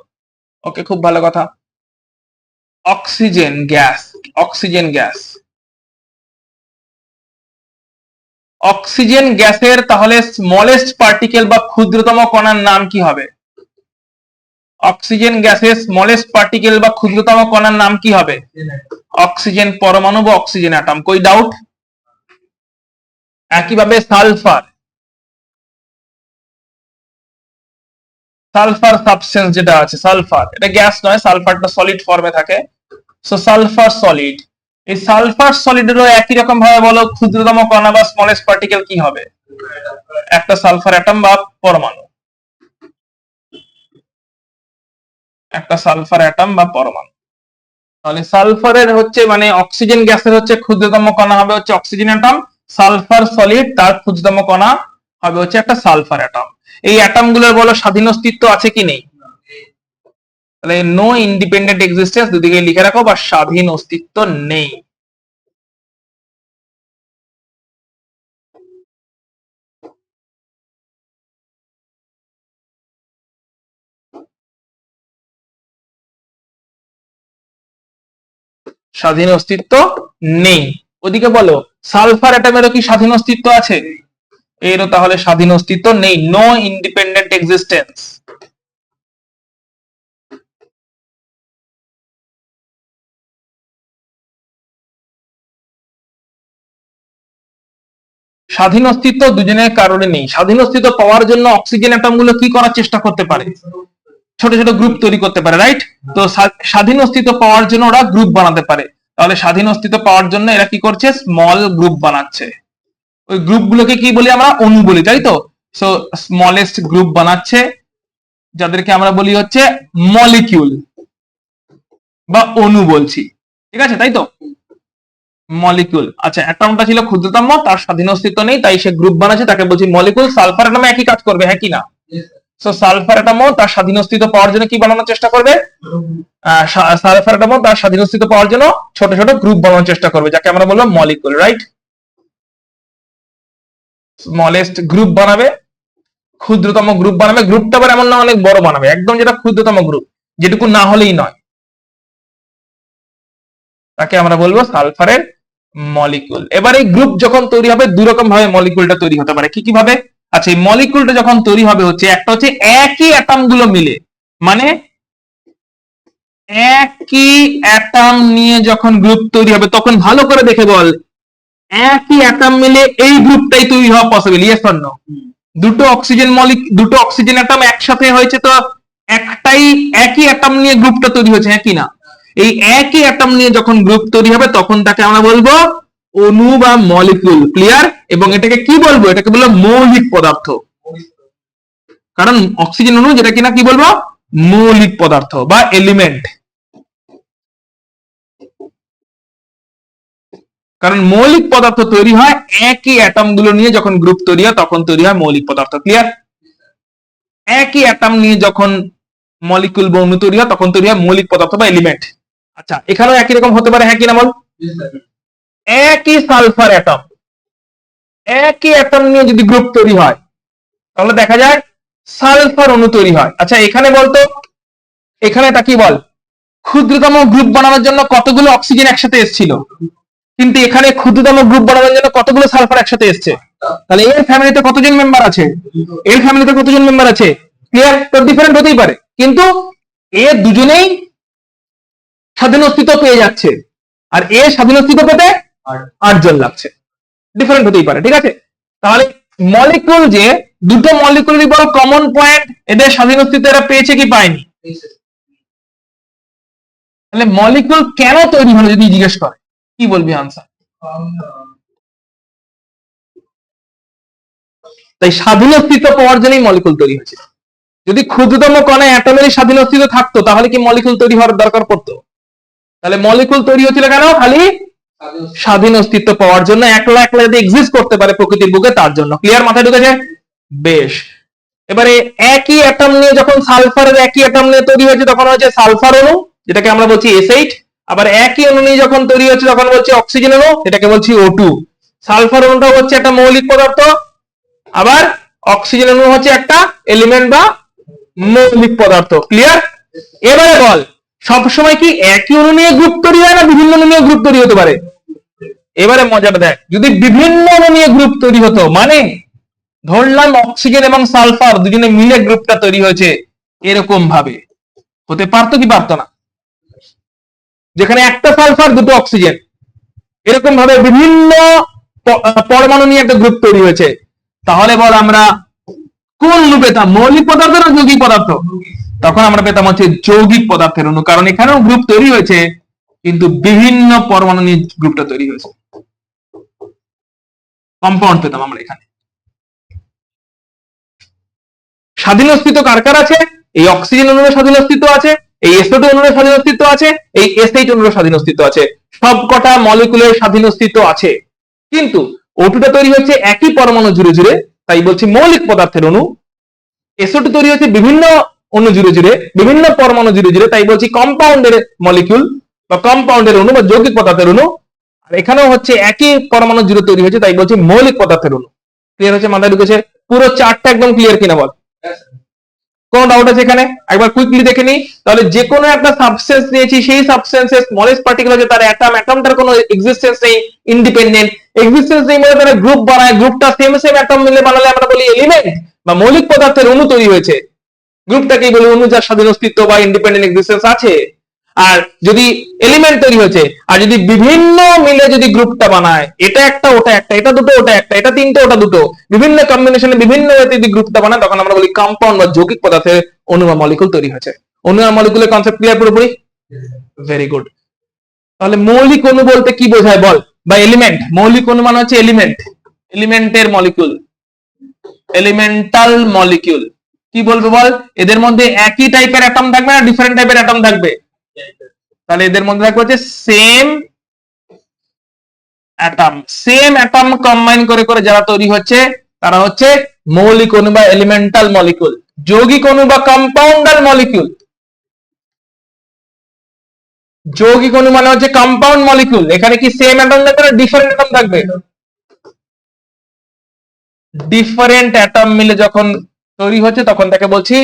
ওকে, খুব ভালো কথা। Oxygen gas, oxygen gas, oxygen গ্যাসের তাহলে স্মলেস্ট পার্টিকেল বা ক্ষুদ্রতম কণার নাম কি হবে? অক্সিজেন গ্যাসের স্মলেস্ট পার্টিকেল বা ক্ষুদ্রতম কণার নাম কি হবে? অক্সিজেন পরমাণু বা অক্সিজেন অ্যাটম। কই ডাউট? একইভাবে সালফার, সালফার সাবস্টেন্স যেটা আছে, সালফার এটা গ্যাস নয়, সালফারটা সলিড ফর্মে থাকে। সো সালফার সলিড, এই সালফার সলিডেরও একই রকম ভাবে বলো ক্ষুদ্রতম কণা বা স্মলেস্ট পার্টিকেল কি হবে? একটা সালফার অ্যাটম বা পরমাণু, একটা সালফার অ্যাটম বা পরমাণু। তাহলে সালফারের হচ্ছে মানে অক্সিজেন গ্যাসের হচ্ছে ক্ষুদ্রতম কণা হবে হচ্ছে অক্সিজেন অ্যাটম, সালফার সলিড তার ক্ষুদ্রতম কণা হবে হচ্ছে একটা সালফার অ্যাটম। এই অ্যাটম গুলোর বলো স্বাধীন অস্তিত্ব আছে কি নেই? তাহলে নো ইন্ডিপেন্ডেন্ট এক্সিস্টেন্স দুদিকে লিখে রাখো, বা স্বাধীন অস্তিত্ব নেই। স্বাধীন অস্তিত্ব নেই। ওদিকে বলো সালফার অ্যাটমেরও কি স্বাধীন অস্তিত্ব আছে? এরও তাহলে স্বাধীন অস্তিত্ব নেই, নো ইন্ডিপেন্ডেন্ট এক্সিস্টেন্স। স্বাধীন অস্তিত্ব দুজনের কারণে নেই। স্বাধীন অস্তিত্ব পাওয়ার জন্য অক্সিজেন অ্যাটম গুলো কি করার চেষ্টা করতে পারে? ছোট ছোট গ্রুপ তৈরি করতে পারে, রাইট? তো স্বাধীন অস্তিত্ব পাওয়ার জন্য ওরা গ্রুপ বানাতে পারে। তাহলে স্বাধীন অস্তিত্ব পাওয়ার জন্য এরা কি করছে? স্মল গ্রুপ বানাচ্ছে। ওই গ্রুপ গুলোকে কি বলি আমরা? অণু বলি, তাই তো? সো স্মলেস্ট গ্রুপ বানাচ্ছে, যাদেরকে আমরা বলি হচ্ছে মলিকিউল বা অণু বলছি, ঠিক আছে তাই তো? মলিকুল। আচ্ছা, অ্যাটমটা ছিল ক্ষুদ্রতম, তার স্বাধীন অস্তিত্ব নেই, তাই সে গ্রুপ বানাচ্ছে, তাকে বলছি মলিকুল। সালফার অ্যাটমে একই কাজ করবে, হ্যাঁ কি না? সো সালফার অ্যাটমও তার স্বাধীন অস্তিত্ব পাওয়ার জন্য কি বানানোর চেষ্টা করবে? সালফার অ্যাটমও তার স্বাধীন অস্তিত্ব পাওয়ার জন্য ছোট ছোট গ্রুপ বানানোর চেষ্টা করবে, যাকে আমরা বললাম মলিকুল, রাইট? স্মলেস্ট গ্রুপ বানাবে, ক্ষুদ্রতম গ্রুপ বানাবে। গ্রুপটা আবার এমন না অনেক বড় বানাবে, একদম যেটা ক্ষুদ্রতম গ্রুপ, যেটুকু না হলেই নয়, তাকে আমরা বলবো সালফারের মলিকুল। এবার এই গ্রুপ যখন তৈরি হবে দুই রকম ভাবে মলিকুলটা তৈরি হতে পারে। কি কি ভাবে? আচ্ছা, এই মলিকুলটা যখন তৈরি হবে হচ্ছে একটা হচ্ছে একই অ্যাটম গুলো মিলে, মানে একই অ্যাটম নিয়ে যখন গ্রুপ তৈরি হবে, তখন ভালো করে দেখে বল একই অ্যাটম মিলে এই গ্রুপটাই তৈরি হওয়া পসিবল, ইয়েস অর নো? দুটো অক্সিজেন অ্যাটম একসাথে হয়েছে, তো একটাই একই অ্যাটম নিয়ে গ্রুপটা তৈরি হয়েছে, হ্যাঁ কি না? এই একই অ্যাটম নিয়ে যখন গ্রুপ তৈরি হবে তখন তাকে আমরা বলবো অণু বা মলিকিউল, ক্লিয়ার? এবং এটাকে কি বলবো? এটাকে বলবো মৌলিক পদার্থ, কারণ অক্সিজেন অণু যেটা কিনা কি বলবো? মৌলিক পদার্থ বা এলিমেন্ট। কারণ মৌলিক পদার্থ তৈরি হয় একই অ্যাটম গুলো নিয়ে, যখন গ্রুপ তৈরি হয় তখন তৈরি হয় মৌলিক পদার্থ। ক্লিয়ার? একই অ্যাটম নিয়ে যখন মলিকুল বা অণু তৈরি হয় তখন তৈরি হয় মৌলিক পদার্থ বা এলিমেন্ট। আচ্ছা, এখানেও একই রকম হতে পারে, হ্যাঁ কি না বল? একই সালফার অ্যাটম, একই অ্যাটম নিয়ে যদি গ্রুপ তৈরি হয় তাহলে দেখা যায় সালফার অণু তৈরি হয়। আচ্ছা এখানে বলতো, এখানে তা কি বল, ক্ষুদ্রতম গ্রুপ বানানোর জন্য কতগুলো অক্সিজেন একসাথে এসেছিল, কিন্তু এখানে ক্ষুদ্রতম গ্রুপ বানানোর জন্য কতগুলো সালফার একসাথে এসছে। তাহলে এর ফ্যামিলিতে কতজন মেম্বার আছে, এর ফ্যামিলিতে কতজন মেম্বার আছে? ক্লিয়ার? তো ডিফারেন্ট হতেই পারে, কিন্তু এ দুজনেই স্বাধীন অস্তিত্ব পেয়ে যাচ্ছে, আর এ স্বাধীন অস্তিত্ব পেতে 8 জন লাগছে। ডিফারেন্ট হতেই পারে, ঠিক আছে? তাহলে মলিকুল, যে দুটো মলিকুলেরই বড় কমন পয়েন্ট, এদের স্বাধীন অস্তিত্ব এরা পেয়েছে কি পায়নি? তাহলে মলিকুল কেন তৈরি হলো যদি জিজ্ঞেস করে, কি বলবি আনসার? তাই স্বাধীন অস্তিত্ব পাওয়ার জন্যই মলিকুল তৈরি হয়েছে। যদি ক্ষুদ্রতম কণায় অ্যাটমেরই স্বাধীন অস্তিত্ব থাকতো তাহলে কি মলিকুল তৈরি হওয়ার দরকার পড়তো? তাহলে মলিকুল তৈরি হচ্ছিল কেন? খালি স্বাধীন অস্তিত্ব পাওয়ার জন্য, একলা একলা যদি এক্সিস্ট করতে পারে প্রকৃতির বুকে তার জন্য। ক্লিয়ার? মাথায় ঢুকেছে? বেশ। এবারে একই অ্যাটম নিয়ে যখন সালফারের একই অ্যাটম নিয়ে তৈরি হয়েছে তখন হচ্ছে সালফার অণু, যেটাকে আমরা বলছি S8। আবার একই অণু নিয়ে যখন তৈরি হচ্ছে তখন বলছি অক্সিজেন অণু, যেটাকে বলছি O2। সালফার অণুটা হচ্ছে একটা মৌলিক পদার্থ, আবার অক্সিজেন অণু হচ্ছে একটা এলিমেন্ট বা মৌলিক পদার্থ। ক্লিয়ার? এবারে বল, সবসময় কি একই অণু নিয়ে গ্রুপ তৈরি হয় না বিভিন্ন অণু নিয়ে গ্রুপ তৈরি হতে পারে? এবারে মজাটা দেখ, যদি বিভিন্ন অণু নিয়ে গ্রুপ তৈরি হতো, মানে ধরলাম অক্সিজেন এবং সালফার দুজনে মিলে গ্রুপটা তৈরি হয়েছে, এরকম ভাবে হতে পারতো কি পারতো না? যেখানে একটা সালফার দুটো অক্সিজেন, এরকম ভাবে বিভিন্ন পরমাণু নিয়ে একটা গ্রুপ তৈরি হয়েছে, তাহলে বল আমরা কোন অণু পেতাম, মৌলিক পদার্থ না যৌগিক পদার্থ? তখন আমরা পেতাম হচ্ছে যৌগিক পদার্থের অণু, কারণ এখানেও গ্রুপ তৈরি হয়েছে কিন্তু বিভিন্ন পরমাণু নিয়ে গ্রুপটা তৈরি হয়েছে, কম্পাউন্ড পেতাম আমরা এখানে। স্বাধীন অস্তিত্ব কার কার আছে? এই অক্সিজেন অণুর স্বাধীন অস্তিত্ব আছে, এই SO2 অণুর স্বাধীন অস্তিত্ব আছে, এই S8 অণুর স্বাধীন অস্তিত্ব আছে, সবকটা মলিকুলের স্বাধীন অস্তিত্ব আছে। কিন্তু O2 টা তৈরি হচ্ছে একই পরমাণু জুড়ে জুড়ে, তাই বলছি মৌলিক পদার্থের অণু। SO2 তৈরি হচ্ছে বিভিন্ন অণু জুড়ে জুড়ে, বিভিন্ন পরমাণু জুড়ে জুড়ে, তাই বলছি কম্পাউন্ডের মলিকিউল বা কম্পাউন্ডের অণু বা যৌগিক পদার্থের অণু। আর এখানেও হচ্ছে একই পরমাণু জুড়ে তৈরি হয়েছে, তাই বলছি মৌলিক পদার্থের অণু। ক্লিয়ার হচ্ছে? মাথায় ঢুকেছে? পুরো চার্টটা একদম ক্লিয়ার কিনা বল? কোন ডাউট আছে এখানে? একবার কুইকলি দেখে নিই। তাহলে যে কোনো একটা সাবস্টেন্স নিয়েছি, সেই সাবস্টেন্সের স্মলেস্ট পার্টিকেল হচ্ছে তার অ্যাটম, অ্যাটমটার কোনো এক্সিস্টেন্স নেই, ইন্ডিপেন্ডেন্ট এক্সিস্টেন্স নেই, মানে তারা গ্রুপ বানায়, গ্রুপটা সেম সেম অ্যাটম মিলে বানালে আমরা বলি এলিমেন্ট বা মৌলিক পদার্থের অণু তৈরি হয়েছে। গ্রুপটাকেই বলি অণু যার স্বাধীন অস্তিত্ব বা ইন্ডিপেন্ডেন্ট এক্সিস্টেন্স আছে। আর যদি এলিমেন্ট তৈরি হয়েছে, আর যদি বিভিন্ন মিলে যদি গ্রুপটা বানায়, এটা একটা ওটা একটা, এটা দুটো ওটা একটা, এটা তিনটে ওটা দুটো, বিভিন্ন কম্বিনেশনে বিভিন্ন ওয়েতে যদি গ্রুপটা বানায় তখন আমরা বলি কম্পাউন্ড বা যৌগিক পদার্থের অণু বা মলিকুল তৈরি হয়েছে। অণু আর মলিকুলের কনসেপ্ট ক্লিয়ার পুরোপুরি? Very good. তাহলে মৌলিক অণু বলতে কি বোঝায় বল, বা এলিমেন্ট? মৌলিক অণু মানে হচ্ছে এলিমেন্ট, এলিমেন্টের মলিকুল, এলিমেন্টাল মলিকিউল। কি বলবো বল, এদের মধ্যে একই টাইপের অ্যাটম থাকবে না ডিফারেন্ট টাইপের অ্যাটম থাকবে? তাহলে এদের মধ্যে থাকবে হচ্ছে same atom, same atom combine করে করে যারা তৈরি হচ্ছে তারা হচ্ছে মৌলিক অণু বা এলিমেন্টাল মলিকিউল। যৌগিক অণু বা কম্পাউন্ডাল মলিকিউল, যৌগিক অণু মানে হচ্ছে কম্পাউন্ড মলিকিউল। এখানে কি সেম অ্যাটম থাকবে না ডিফারেন্ট অ্যাটম থাকবে? ডিফারেন্ট অ্যাটম মিলে যখন তৈরি হচ্ছে তখন তাকে বলছি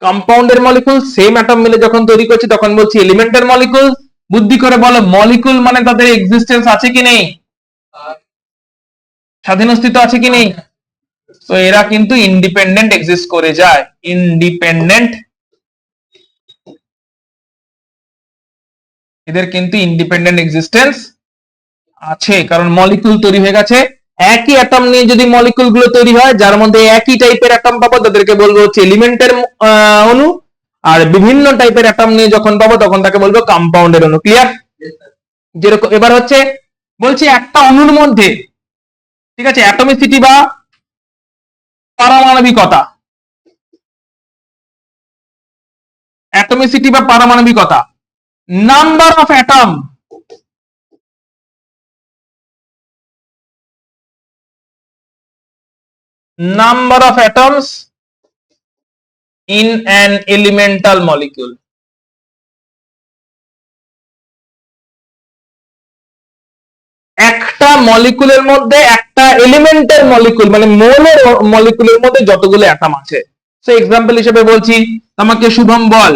কম্পাউন্ডের মলিকুল, সেম অ্যাটম মিলে যখন তৈরি করছি তখন বলছি এলিমেন্টের মলিকুল। বুদ্ধি করে বলো, মলিকুল মানে তাদের এক্সিস্টেন্স আছে কি নেই, স্বাধীন অস্তিত্ব আছে কি নেই? তো এরা কিন্তু ইন্ডিপেন্ডেন্ট এক্সিস্ট করে যায়, ইন্ডিপেন্ডেন্ট, এদের কিন্তু ইন্ডিপেন্ডেন্ট এক্সিস্টেন্স আছে, কারণ মলিকুল তৈরি হয়ে গেছে। একই অ্যাটম নিয়ে যদি মলিকুল গুলো তৈরি হয় যার মধ্যে একই টাইপের অ্যাটম পাবো তাদেরকে বলবো হচ্ছে এলিমেন্টের অণু, আর বিভিন্ন টাইপের অ্যাটম নিয়ে যখন পাবো তখন তাকে বলবো কম্পাউন্ডের অণু। ক্লিয়ার? যেরকম এবার হচ্ছে বলছি একটা অণুর মধ্যে, ঠিক আছে, অ্যাটমিসিটি বা পারমাণবিকতা, অ্যাটমিসিটি বা পারমাণবিকতা, number of atom, number of atoms in an elemental molecule. একটা মলিকুলের মধ্যে, একটা এলিমেন্টের মলিকুল মানে মোলের মলিকুলের মধ্যে যতগুলো অ্যাটম আছে। সো এক্সাম্পল হিসেবে বলছি, আমাকে শুভম বল,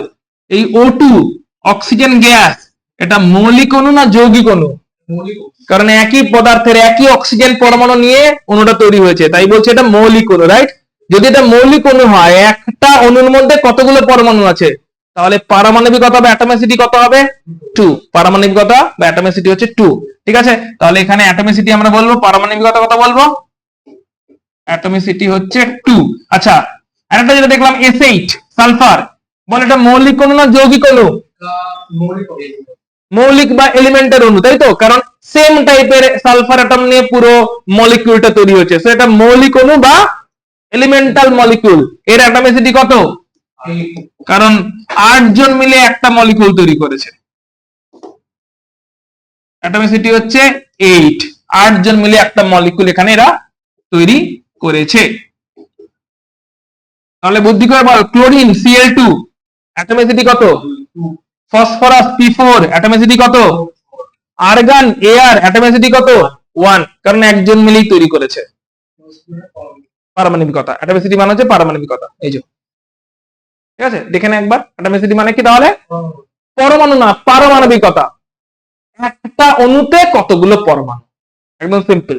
এই O2 অক্সিজেন গ্যাস এটা মৌলিক অণু না যৌগিক অণু? কারণ একই পদার্থের একই অক্সিজেন পরমাণু নিয়ে অণুটা তৈরি হয়েছে, তাই বলছে এটা মৌলিক অণু, রাইট? যদি এটা মৌলিক অণু হয়, একটা অণুর মধ্যে কতগুলো পরমাণু আছে, তাহলে পারমাণবিকতা বা অ্যাটমিসিটি কত হবে? 2। পারমাণবিকতা বা অ্যাটমিসিটি হচ্ছে 2। ঠিক আছে, তাহলে এখানে অ্যাটমিসিটি আমরা বলবো, পারমাণবিকতা কত বলবো? অ্যাটমিসিটি হচ্ছে 2। আচ্ছা, আরেকটা যেটা দেখলাম S8 সালফার, বল এটা মৌলিক অণু না যৌগিক অণু? মৌলিক বা এলিমেন্টের অণু, তাই তো? কারণ সেম টাইপের সালফার অ্যাটম নিয়ে পুরো মলিকিউলটা তৈরি হয়েছে, সো এটা মৌলিক অণু বা এলিমেন্টাল মলিকিউল। এর অ্যাটমিসিটি কত? কারণ 8 জন মিলে একটা মলিকিউল তৈরি করেছে, অ্যাটমিসিটি হচ্ছে 8। 8 জন মিলে একটা মলিকিউল এখানে এরা তৈরি করেছে। তাহলে বুদ্ধি করে বল, ক্লোরিন Cl2 অ্যাটমিসিটি কত? ফসফরাস P4 অ্যাটমিসিটি কত? আর্গন Ar অ্যাটমিসিটি কত? 1। কারণ একজন মিলেই তৈরি করেছে। পারমাণবিকতা, অ্যাটমিসিটি মানে হচ্ছে পারমাণবিকতা। এই যে, ঠিক আছে, দেখেন একবার অ্যাটমিসিটি মানে কি তাহলে? পরমাণু না, পারমাণবিকতা। একটা অণুতে কতগুলো পরমাণু, একদম সিম্পল।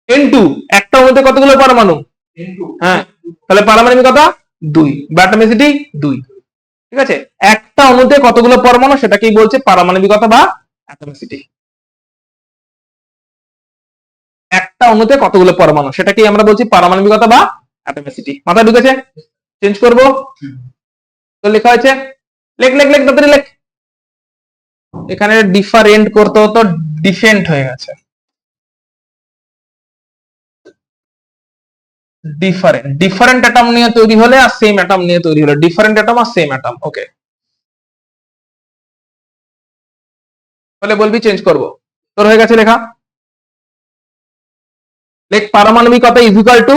N2 একটা অণুতে কতগুলো পরমাণু? হ্যাঁ, তাহলে পারমাণবিকতা 2 বা অ্যাটমিসিটি 2। ঠিক আছে, একটা অণুতে কতগুলো পরমাণু সেটাকেই বলছে পারমাণবিকতা বা অ্যাটমিসিটি। একটা অণুতে কতগুলো পরমাণু সেটাকেই আমরা বলছি পারমাণবিকতা বা অ্যাটমিসিটি। মাথায় ঢুকেছে? চেঞ্জ করব তো, লেখা হয়েছে, লেখ লেখ লেখ তাড়াতাড়ি লেখ। এখানে ডিফারেন্ট করতে হতো, ডিফেন্ট হয়ে গেছে। ডিফারেন্ট অ্যাটম নিয়ে তৈরি হলে আর সেম অ্যাটম নিয়ে তৈরি হলে, ডিফারেন্ট অ্যাটম আর সেম অ্যাটম। ওকে, তাহলে বলবি চেঞ্জ করব। তোর হয়ে গেছে লেখা, লেখ পারমাণবিকতা ইজ ইকুয়াল টু,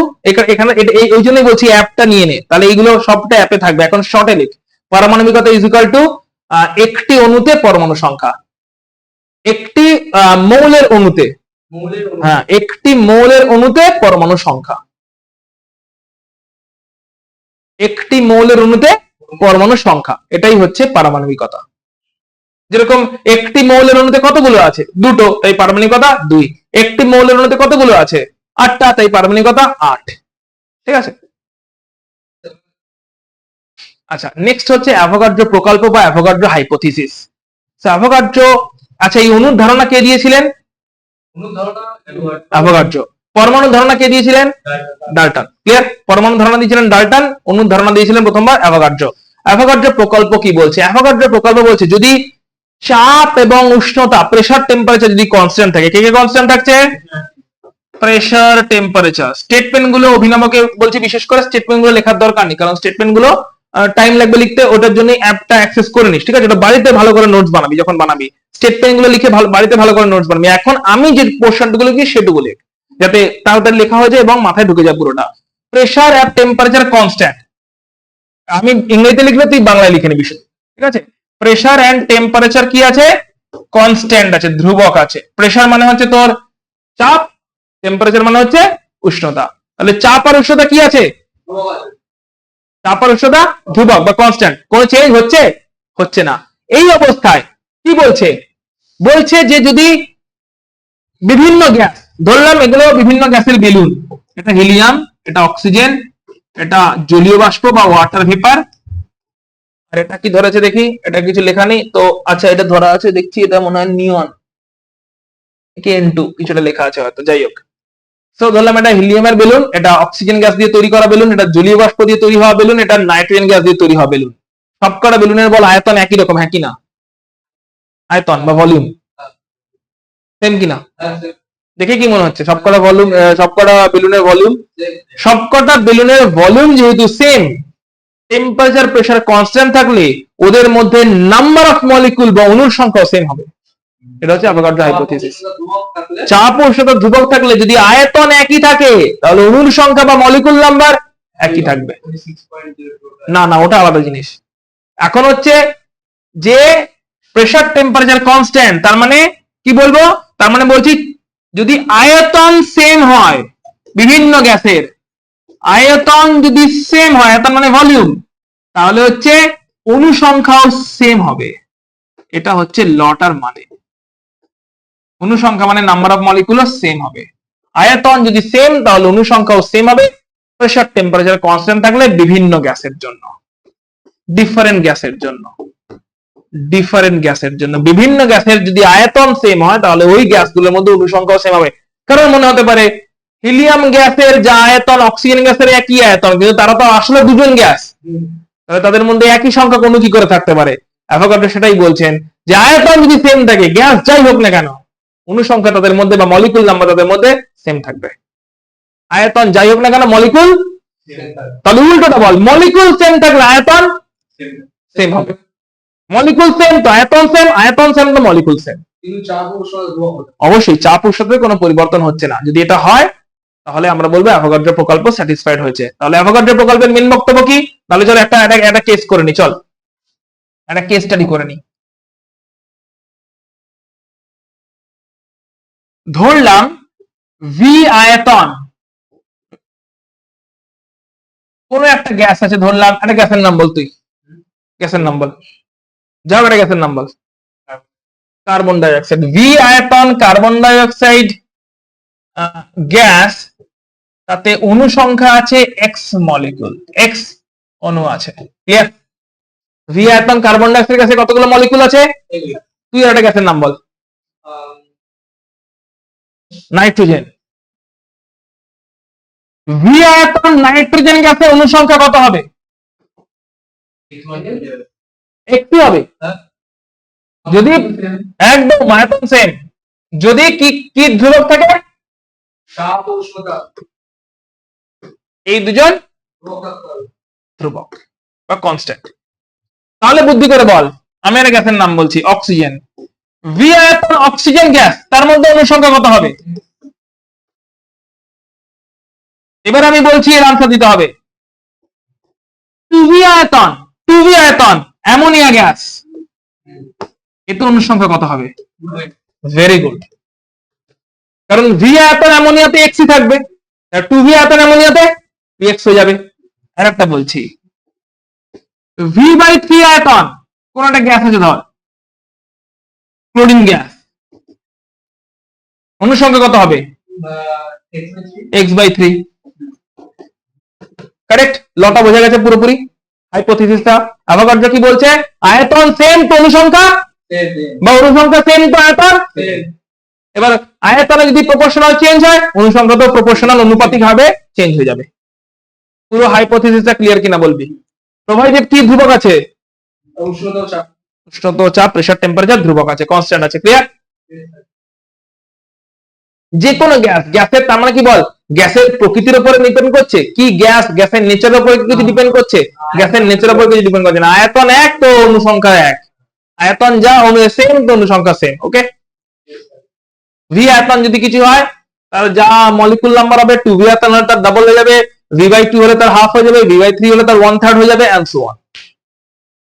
এখানে এই জন্যই বলছি অ্যাপটা নিয়ে নে, তাহলে এইগুলো সবটা অ্যাপে থাকবে। এখন শর্টে লেখ, পারমাণবিকতা ইজ ইকুয়াল টু একটি অণুতে পরমাণু সংখ্যা, একটি মৌলের অণুতে, হ্যাঁ, একটি মৌলের অণুতে পরমাণু সংখ্যা, একটি মৌলের অণুতে পরমাণু সংখ্যা, এটাই হচ্ছে পারমাণবিকতা। যেরকম একটি মৌলের অণুতে কতগুলো আছে? 2টো, তাই পারমাণবিকতা 2। একটি মৌলের অণুতে কতগুলো আছে? 8টা, তাই পারমাণবিকতা 8। ঠিক আছে, আচ্ছা, নেক্সট হচ্ছে অ্যাভোগাড্রো প্রকল্প বা অ্যাভোগাড্রো হাইপোথিসিস। অ্যাভোগাড্রো, আচ্ছা, এই অণুর ধারণা কে দিয়েছিলেন? অ্যাভোগাড্রো। পরমাণু ধারণা কে দিয়েছিলেন? ডাল্টন। ক্লিয়ার? পরমাণু ধারণা দিয়েছিলেন ডাল্টন, অণুর ধারণা দিয়েছিলেন প্রথমবার অ্যাভোগাড্রো। অ্যাভোগাড্রো প্রকল্প কি বলছে? অ্যাভোগাড্রো প্রকল্প বলছে যদি চাপ এবং উষ্ণতা, প্রেসার টেম্পারেচার যদি কনস্ট্যান্ট থাকে, কে কে কনস্ট্যান্ট থাকছে? Pressure temperature. স্টেটমেন্ট গুলো অভিনবকে বলছি বিশেষ করে স্টেটমেন্ট গুলো লেখার দরকার নেই, কারণ স্টেটমেন্ট গুলো টাইম লাগবে লিখতে, ওটার জন্য অ্যাপটা অ্যাক্সেস করে নিস। ঠিক আছে, ওটা বাড়িতে ভালো করে নোটস বানাবি, যখন বানাবি স্টেটমেন্ট গুলো লিখে বাড়িতে ভালো করে নোটস বানাবি। এখন আমি যে পোর্শন গুলো লিখি সেটুকু লেখ, যাতে তাড়াতাড়ি লেখা হয়ে যায় এবং মাথায় ঢুকে যায় পুরোটা। প্রেসার আর টেম্পারেচার কনস্ট্যান্ট, আমি ইংরেজিতে লিখলে তুই বাংলায় লিখে নিবি, ঠিক আছে? প্রেসার এন্ড টেম্পারেচার কি আছে? কনস্ট্যান্ট আছে, ধ্রুবক আছে। প্রেসার মানে হচ্ছে তোর চাপ, টেম্পারেচার মানে হচ্ছে উষ্ণতা। তাহলে চাপ আর উষ্ণতা কি আছে? চাপ আর উষ্ণতা ধ্রুবক বা কনস্ট্যান্ট, কোন চেঞ্জ হচ্ছে? হচ্ছে না। এই অবস্থায় কি বলছে? বলছে যে যদি বিভিন্ন গ্যাস, ধরলাম এগুলো বিভিন্ন গ্যাসের বেলুন, এটা হিলিয়াম, এটা অক্সিজেন, এটা জলীয় বাষ্প বা ওয়াটার ভেপার, আর এটা কি ধরেছে দেখি, এটা কিছু লেখা নেই তো। আচ্ছা, এটা ধরা আছে দেখছি, এটা মনে হয় নিয়ন, N2 কিছুটা লেখা আছে হয়তো, যাই হোক। সো ধরলাম এটা হিলিয়ামের বেলুন, এটা অক্সিজেন গ্যাস দিয়ে তৈরি করা বেলুন, এটা জলীয় বাষ্প দিয়ে তৈরি হওয়া বেলুন, এটা নাইট্রোজেন গ্যাস দিয়ে তৈরি হওয়া বেলুন। সবকটা বেলুনের বল আয়তন একই রকম, হ্যাঁ কিনা? আয়তন বা ভলিউম সেম কিনা? দেখে কি মনে হচ্ছে? সবকটা ভলিউম, সবকটা বেলুনের ভলিউম, সবকটা বেলুনের ভলিউম যেহেতু সেম, টেম্পারেচার প্রেসার কনস্ট্যান্ট থাকলে ওদের মধ্যে নাম্বার অফ মলিকুল বা অণুর সংখ্যা সেম হবে। এটা হচ্ছে অ্যাভোগাড্রো হাইপোথিসিস। চাপ ও উষ্ণতা ধ্রুবক থাকলে যদি আয়তন একই থাকে তাহলে অণুর সংখ্যা বা মলিকুল নাম্বার একই থাকবে। না না, ওটা আলাদা জিনিস। এখন হচ্ছে যে প্রেসার টেম্পারেচার কনস্ট্যান্ট, তার মানে কি বলবো, তার মানে বলছি যদি আয়তন সেম হয় বিভিন্ন গ্যাসের, আয়তন যদি সেম হয়, আয়তন মানে ভলিউম, তাহলে হচ্ছে অণু সংখ্যাও সেম হবে। এটা হচ্ছে লটার মানে। অণু সংখ্যা মানে নাম্বার অফ মলিকুলও সেম হবে। আয়তন যদি সেম তাহলে অণু সংখ্যাও সেম হবে। প্রেসার টেম্পারেচার কনস্ট্যান্ট থাকলে বিভিন্ন গ্যাসের জন্য, ডিফারেন্ট গ্যাসের জন্য, ডিফারেন্ট গ্যাসের জন্য, বিভিন্ন গ্যাসের যদি আয়তন সেম হয় তাহলে ওই গ্যাসগুলোর মধ্যে অণু সংখ্যাও সেম হবে। কারণ মনে হতে পারে হিলিয়াম গ্যাসের যা আয়তন অক্সিজেন গ্যাসের একই আয়তন, কিন্তু তারা তো আসলে দুজন গ্যাস, তাহলে তাদের মধ্যে একই সংখ্যক অণু কি করে থাকতে পারে? অ্যাভোগাড্রো সেটাই বলছেন যে আয়তন যদি সেম থাকে, গ্যাস যাই হোক না কেন, অণু সংখ্যা তাদের মধ্যে বা মলিকুল নাম্বার তাদের মধ্যে সেম থাকবে। আয়তন যাই হোক না কেন, মলিকুল, তাহলে উল্টোটা বল, মলিকুল সেম থাকলে আয়তন সেম হবে। মলিকুল সেম তো আয়তন সেম, আয়তন সেম তো মলিকুল সেম। অবশ্যই চাপ উষ্ণতায় কোনো পরিবর্তন হচ্ছে না। যদি এটা হয় তাহলে আমরা বলবো অ্যাভোগাড্রো প্রকল্প স্যাটিসফাইড হয়েছে। তাহলে অ্যাভোগাড্রো প্রকল্পের মেন বক্তব্য কি? তাহলে চল একটা কেস করে নি, চল একটা কেস স্টাডি করে নি। ধরলাম ভি আয়তন কোন একটা গ্যাস আছে, ধরলাম একটা গ্যাসের নাম বল, তুই গ্যাসের নাম বল, যাও একটা গ্যাসের নাম বল। Carbon die oxide. ভি আয়তন কার্বন ডাই অক্সাইড গ্যাস, তাতে অণু সংখ্যা আছে এক্স মলিকুল, এক্স অণু আছে। ক্লিয়ার? ভি আয়তন কার্বন ডাই অক্সাইড গ্যাসে কতগুলো মলিকুল আছে? তুই একটা গ্যাসের নাম বল। নাইট্রোজেন। ভি আয়তন নাইট্রোজেন গ্যাসে অণু সংখ্যা কত হবে? একটি হবে। যদি একদম আয়তন সেম, যদি কি কি ধ্রুবক থাকে? এই দুজন ধ্রুবক বা কনস্ট্যান্ট। তাহলে বুদ্ধি করে বল, আমি একটা গ্যাসের নাম বলছি অক্সিজেন। ভি আয়তন অক্সিজেন গ্যাস, তার মধ্যে অণু সংখ্যা কত হবে? এবার আমি বলছি এর আনসার দিতে হবে। টুভি আয়তন, টুভি আয়তন অ্যামোনিয়া গ্যাস, এতে অণু সংখ্যা কত হবে? Very good. কারণ ভি আয়তন অ্যামোনিয়াতে এক্সই থাকবে, টুভি আয়তন অ্যামোনিয়াতে এক্স হয়ে যাবে। আর একটা বলছি, ভি বাই 3 আয়তন কোন একটা গ্যাস আছে, ধর ক্লোরিন গ্যাস, অণু সংখ্যা কত হবে? X by 3। কারেক্ট? লটা বোঝা গেছে পুরোপুরি হাইপোথিসিসটা। অ্যাভোগাড্রো কি বলছে? আয়তন সেম তো অণু সংখ্যা, বা অণু সংখ্যা সেম তো আয়তন। এবার আয়তনে যদি প্রপোর্শনাল চেঞ্জ হয়, অণু সংখ্যা তো প্রপোর্শনাল অনুপাতিক ভাবে চেঞ্জ হয়ে যাবে। পুরো হাইপোথিসিসটা ক্লিয়ার কিনা বলবি। প্রোভাইডেড কি ধ্রুবক আছে? উষ্ণতা ও চাপ, প্রেসার টেম্পারেচার ধ্রুবক আছে, কনস্ট্যান্ট আছে। ক্লিয়ার? যে কোনো গ্যাস, গ্যাসের তার মানে কি বল, গ্যাসের প্রকৃতির উপরে ডিপেন্ড করছে কি? গ্যাস গ্যাসের নেচারের উপরে কিছু ডিপেন্ড করছে? গ্যাসের নেচারের উপরে কিছু ডিপেন্ড করছে না। আয়তন এক তো অণু সংখ্যা এক, আয়তন যা অণু সেম তো অণু সংখ্যা সেম। ওকে? ভি আয়তন যদি কিছু হয় তাহলে যা মলিকুল নাম্বার হবে, টু ভি আয়তন হলে তার ডাবল হয়ে যাবে, ভি বাই 2 হলে তার হাফ হয়ে যাবে, ভি বাই 3 হলে তার 1/3 হয়ে যাবে, এন্ড সো অন।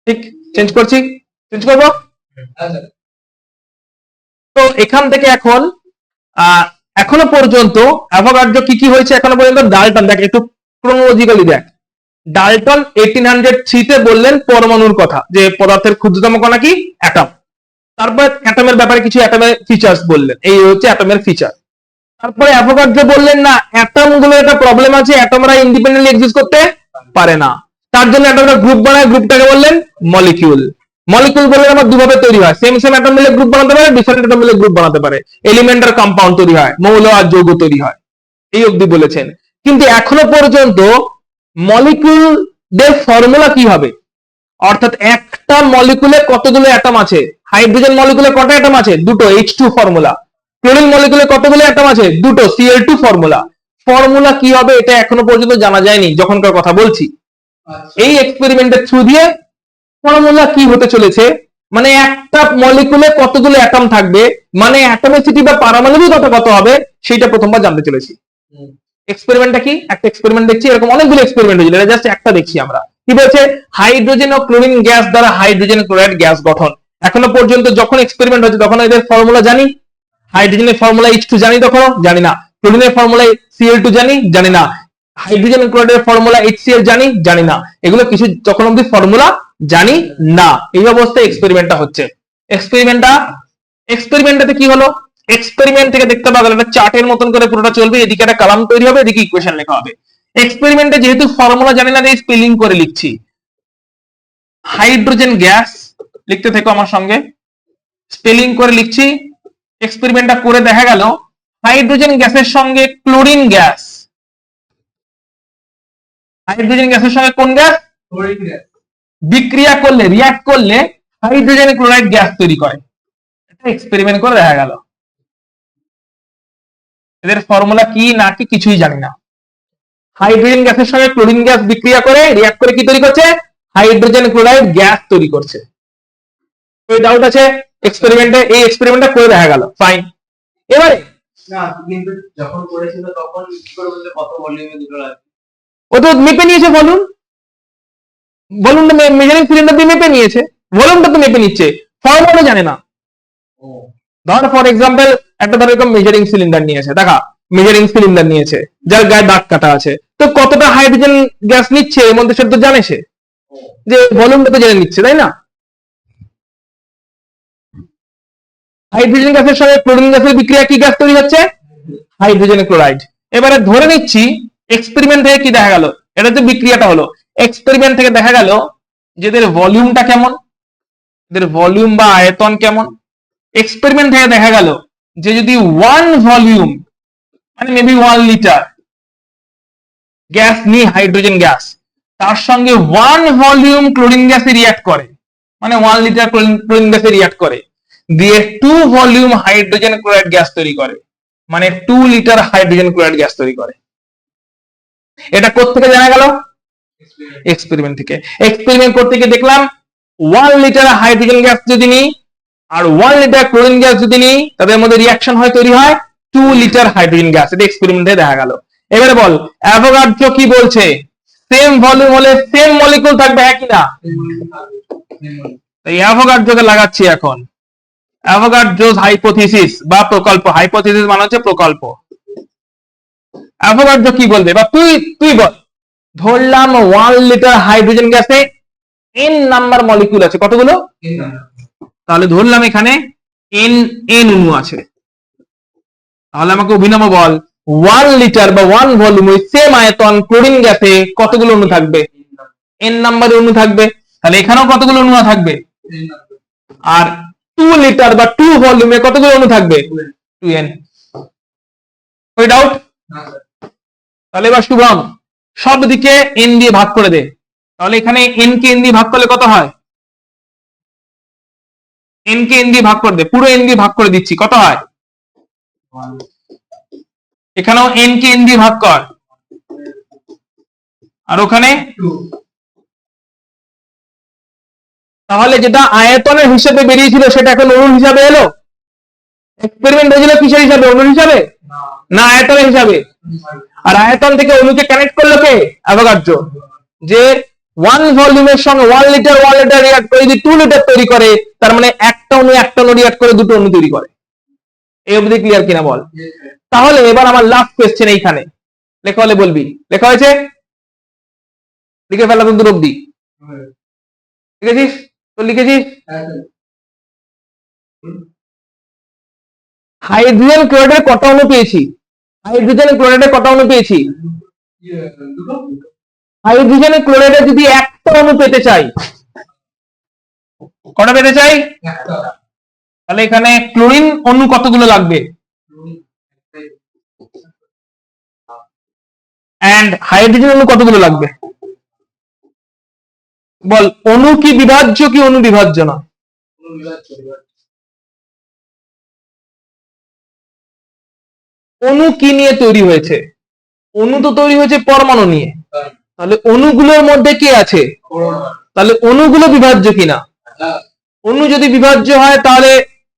ঠিক? চেঞ্জ করছি, চেঞ্জ করবো। তো এখান থেকে এখন এখনো পর্যন্ত অ্যাভোগাড্রো কি কি হয়েছে এখনো পর্যন্ত? ডাল্টন, দেখ একটু ক্রোনোলজিক্যালি দেখ। ডাল্টন 1803 তে বললেন পরমাণুর কথা, যে পদার্থের ক্ষুদ্রতম কণা কি? অ্যাটম। তারপর অ্যাটমের ব্যাপারে কিছু অ্যাটমের ফিচার্স বললেন, এই হচ্ছে অ্যাটমের ফিচার। তারপরে অ্যাভোগাড্রো বললেন না, অ্যাটম গুলো একটা প্রবলেম আছে, অ্যাটমরা ইন্ডিপেন্ডেন্টলি এক্সিস্ট করতে পারে না, তার জন্য একটা গ্রুপ বানায়, গ্রুপটাকে বললেন মলিকিউল। মলিকিউল বললেন আমার দুভাবে তৈরি হয়, সেম সেম অ্যাটম মিলে গ্রুপ বানাতে পারে, ডিফারেন্ট অ্যাটম মিলে গ্রুপ বানাতে পারে, এলিমেন্ট আর কম্পাউন্ড তৈরি হয়, মৌল আর যৌগ তৈরি হয়, এই অবধি বলেছেন। কিন্তু এখনো পর্যন্ত মলিকিউলদের ফর্মুলা কি হবে, অর্থাৎ একটা মলিকুলে কতগুলো অ্যাটম আছে? হাইড্রোজেন মলিকুলে কত অ্যাটম আছে? দুটো, H2 ফর্মুলা। ক্লোরিন মলিকুলে কতগুলো অ্যাটম আছে? দুটো, Cl2 ফর্মুলা। ফর্মুলা কি হবে এটা এখনো পর্যন্ত জানা যায়নি যখনকার কথা বলছি। এই এক্সপেরিমেন্টের থ্রু দিয়ে ফর্মুলা কি হতে চলেছে মানে একটা মলিকুলে কতগুলো অ্যাটম থাকবে, মানে অ্যাটমিসিটি বা পারমাণবিকতা কত হবে, সেটা প্রথমবার জানতে চলেছি। এক্সপেরিমেন্টটা কি? একটা এক্সপেরিমেন্ট দেখছি, এরকম অনেকগুলো এক্সপেরিমেন্ট হয়েছিল, এটা জাস্ট একটা দেখছি আমরা। কি বলছে? হাইড্রোজেন ও ক্লোরিন গ্যাস দ্বারা হাইড্রোজেন ক্লোরাইড গ্যাস গঠন। এখনো পর্যন্ত যখন এক্সপেরিমেন্ট হচ্ছে তখন এদের ফর্মুলা জানি। হাইড্রোজেনের ফর্মুলা H2 জানি, তখন জানি না। ক্লোরিনের ফর্মুলা Cl2 জানি, জানি না। হাইড্রোজেন ক্লোরাইডের ফর্মুলা HCl জানি, জানি না। এগুলো কিছু যখন অব্দি ফর্মুলা জানি না, এই অবস্থায় এক্সপেরিমেন্টটা হচ্ছে। এক্সপেরিমেন্টটাতে কি হলো? এক্সপেরিমেন্ট থেকে দেখতে পাওয়া গেল একটা চার্টের মতন করে পুরোটা চলবে, এদিকে একটা কলাম তৈরি হবে, এদিকে ইকুয়েশন লেখা হবে। এক্সপেরিমেন্টে যেহেতু ফর্মুলা জানি না, স্পেলিং করে লিখছি। হাইড্রোজেন গ্যাস, লিখতে থেকো আমার সঙ্গে, স্পেলিং করে লিখছি। এক্সপেরিমেন্টটা করে দেখা গেল হাইড্রোজেন গ্যাসের সঙ্গে ক্লোরিন গ্যাস, হাইড্রোজেন গ্যাসের সঙ্গে কোন গ্যাস? ক্লোরিন গ্যাস, বিক্রিয়া করলে, রিঅ্যাক্ট করলে হাইড্রোজেন ক্লোরাইড গ্যাস তৈরি করে। এটা এক্সপেরিমেন্ট করে দেখা গেল। এদের ফর্মুলা কি না কি কিছুই জানি না। হাইড্রোজেন গ্যাসের সঙ্গে ক্লোরিন গ্যাস বিক্রিয়া করে রিঅ্যাক্ট করে কি তৈরি করছে? হাইড্রোজেন ক্লোরাইড গ্যাস তৈরি করছে। ওই ডাউট আছে এক্সপেরিমেন্টে, এই এক্সপেরিমেন্টটা করে দেখা গেল, ফাইন। এবারে না কিন্তু যখন করেছিল তখন কি করে বলতে কত ভলিউমে দুটো লাগবে? ও তো মেপে নিয়েছে ভলিউম, ভলিউমটা মেজারিং সিলিন্ডার দিয়ে মেপে নিয়েছে, ভলিউমটা তো মেপে নিচ্ছে, ফর্মুলা জানে না। ধর ফর এক্সাম্পল একটা ধর এরকম মেজারিং সিলিন্ডার নিয়েছে, দেখা মেজারিং সিলিন্ডার নিয়েছে যার গায়ে দাগ কাটা আছে, তো কতটা হাইড্রোজেন গ্যাস নিচ্ছে এর মধ্যে সেটা তো জানে, সে যে ভলিউমটা তো জেনে নিচ্ছে, তাই না? হাইড্রোজেন গ্যাসের সঙ্গে ক্লোরিন গ্যাসের বিক্রিয়া কি গ্যাস তৈরি হচ্ছে? Hydrogen chloride. এবারে ধরে নিচ্ছি এক্সপেরিমেন্ট থেকে কি দেখা গেল, এটা তো বিক্রিয়াটা হলো। এক্সপেরিমেন্ট থেকে দেখা গেল যে এদের ভলিউমটা কেমন, এদের ভলিউম বা আয়তন কেমন। এক্সপেরিমেন্ট থেকে দেখা গেল যে যদি 1 ভলিউম মানে মেবি 1 লিটার গ্যাস নিই, হাইড্রোজেন গ্যাস, তার সঙ্গে 1 ভলিউম ক্লোরিন গ্যাসে রিঅ্যাক্ট করে, মানে 1 লিটার ক্লোরিন গ্যাসে রিঅ্যাক্ট করে, দিয়ে 2 ভলিউম হাইড্রোজেন ক্লোরাইড গ্যাস তৈরি করে, মানে 2 লিটার হাইড্রোজেন ক্লোরাইড গ্যাস তৈরি করে। এটা কোত্থেকে জানা গেল? এক্সপেরিমেন্ট থেকে। এক্সপেরিমেন্ট করতে গিয়ে দেখলাম 1 লিটার হাইড্রোজেন গ্যাস যদি নিই আর 1 লিটার ক্লোরিন গ্যাস যদি নিই, তাদের মধ্যে রিঅ্যাকশন হয়, তৈরি হয় 2 লিটার হাইড্রোজেন গ্যাস। এটা এক্সপেরিমেন্টে দেখা গেল। এবারে বল অ্যাভোগাড্রো কি বলছে? সেম ভলিউম হলে সেম মলিকুল থাকবে, হ্যাঁ কি না? এই অ্যাভোগাড্রোকে লাগাচ্ছি এখন। অ্যাভোগাড্রোস হাইপোথিসিস বা প্রকল্প, হাইপোথিসিস মানে হচ্ছে প্রকল্প। অ্যাভোগাড্রো কি বলবে, বা তুই বল। ধরলাম 1 লিটার হাইড্রোজেন গ্যাসে n নাম্বার মলিকুল আছে, কতগুলো? তাহলে ধরলাম এখানে n অণু আছে, তাহলে আমাকে অভিনব বল 1 লিটার বা 1 ভলিউম ওই সেম আয়তন ক্লোরিন গ্যাসে কতগুলো অণু থাকবে? n নাম্বার অণু থাকবে। তাহলে এখানেও কতগুলো অণু থাকবে? আর 2 লিটার বা 2 ভলিউমে কতগুলো অণু থাকবে? 2n। ওই ডাউট? তাহলে এবার শুভম সব দিকে n দিয়ে ভাগ করে দে। তাহলে এখানে n কে n দিয়ে ভাগ করলে কত হয়? n কে n দিয়ে ভাগ করে দে, পুরো n দিয়ে ভাগ করে দিচ্ছি, কত হয়? এখানেও n কে n দিয়ে ভাগ কর, আর ওখানে 2। তাহলে যেটা আয়তনের হিসেবে বেরিয়েছিল সেটা এখন অণুর হিসাবে এলো। এক্সপেরিমেন্ট হয়েছিল কিসের হিসাবে? অণুর হিসাবে না আয়তনের হিসাবে। আর আয়তন থেকে অণুকে কানেক্ট করলো কে? অ্যাভোগাড্রো। যে 1 ভলিউমের সঙ্গে 1 লিটার রিঅ্যাক্ট করে যদি 2 লিটার তৈরি করে, তার মানে একটা অণু রিঅ্যাক্ট করে দুটো অণু তৈরি করে। এই অবধি ক্লিয়ার কিনা বল? তাহলে এবার আমার লাস্ট কোয়েশ্চেন এইখানে, লেখা হলে বলবি। লেখা হয়েছে? লিখে ফেলা তো দূর অব্দি লিখেছিস তো? লিখেছিস? হাইড্রোজেন ক্লোরাইডের কত অণু পেয়েছি? হাইড্রোজেন ক্লোরাইডের কত অণু পেয়েছি? হাইড্রোজেন ক্লোরাইডে যদি একটা অণু পেতে চাই, কটা পেতে চাই? তাহলে এখানে ক্লোরিন অণু কতগুলো লাগবে? এন্ড হাইড্রোজেন অণু কতগুলো লাগবে? বল, অণু কি বিভাজ্য কি অণু বিভাজ্য না? অণু কি নিয়ে তৈরি হয়েছে? অণু তো তৈরি হয়েছে পরমাণু নিয়ে। তাহলে অণুগুলোর মধ্যে কে আছে? তাহলে অণুগুলো বিভাজ্য কিনা? অণু যদি বিভাজ্য হয় তাহলে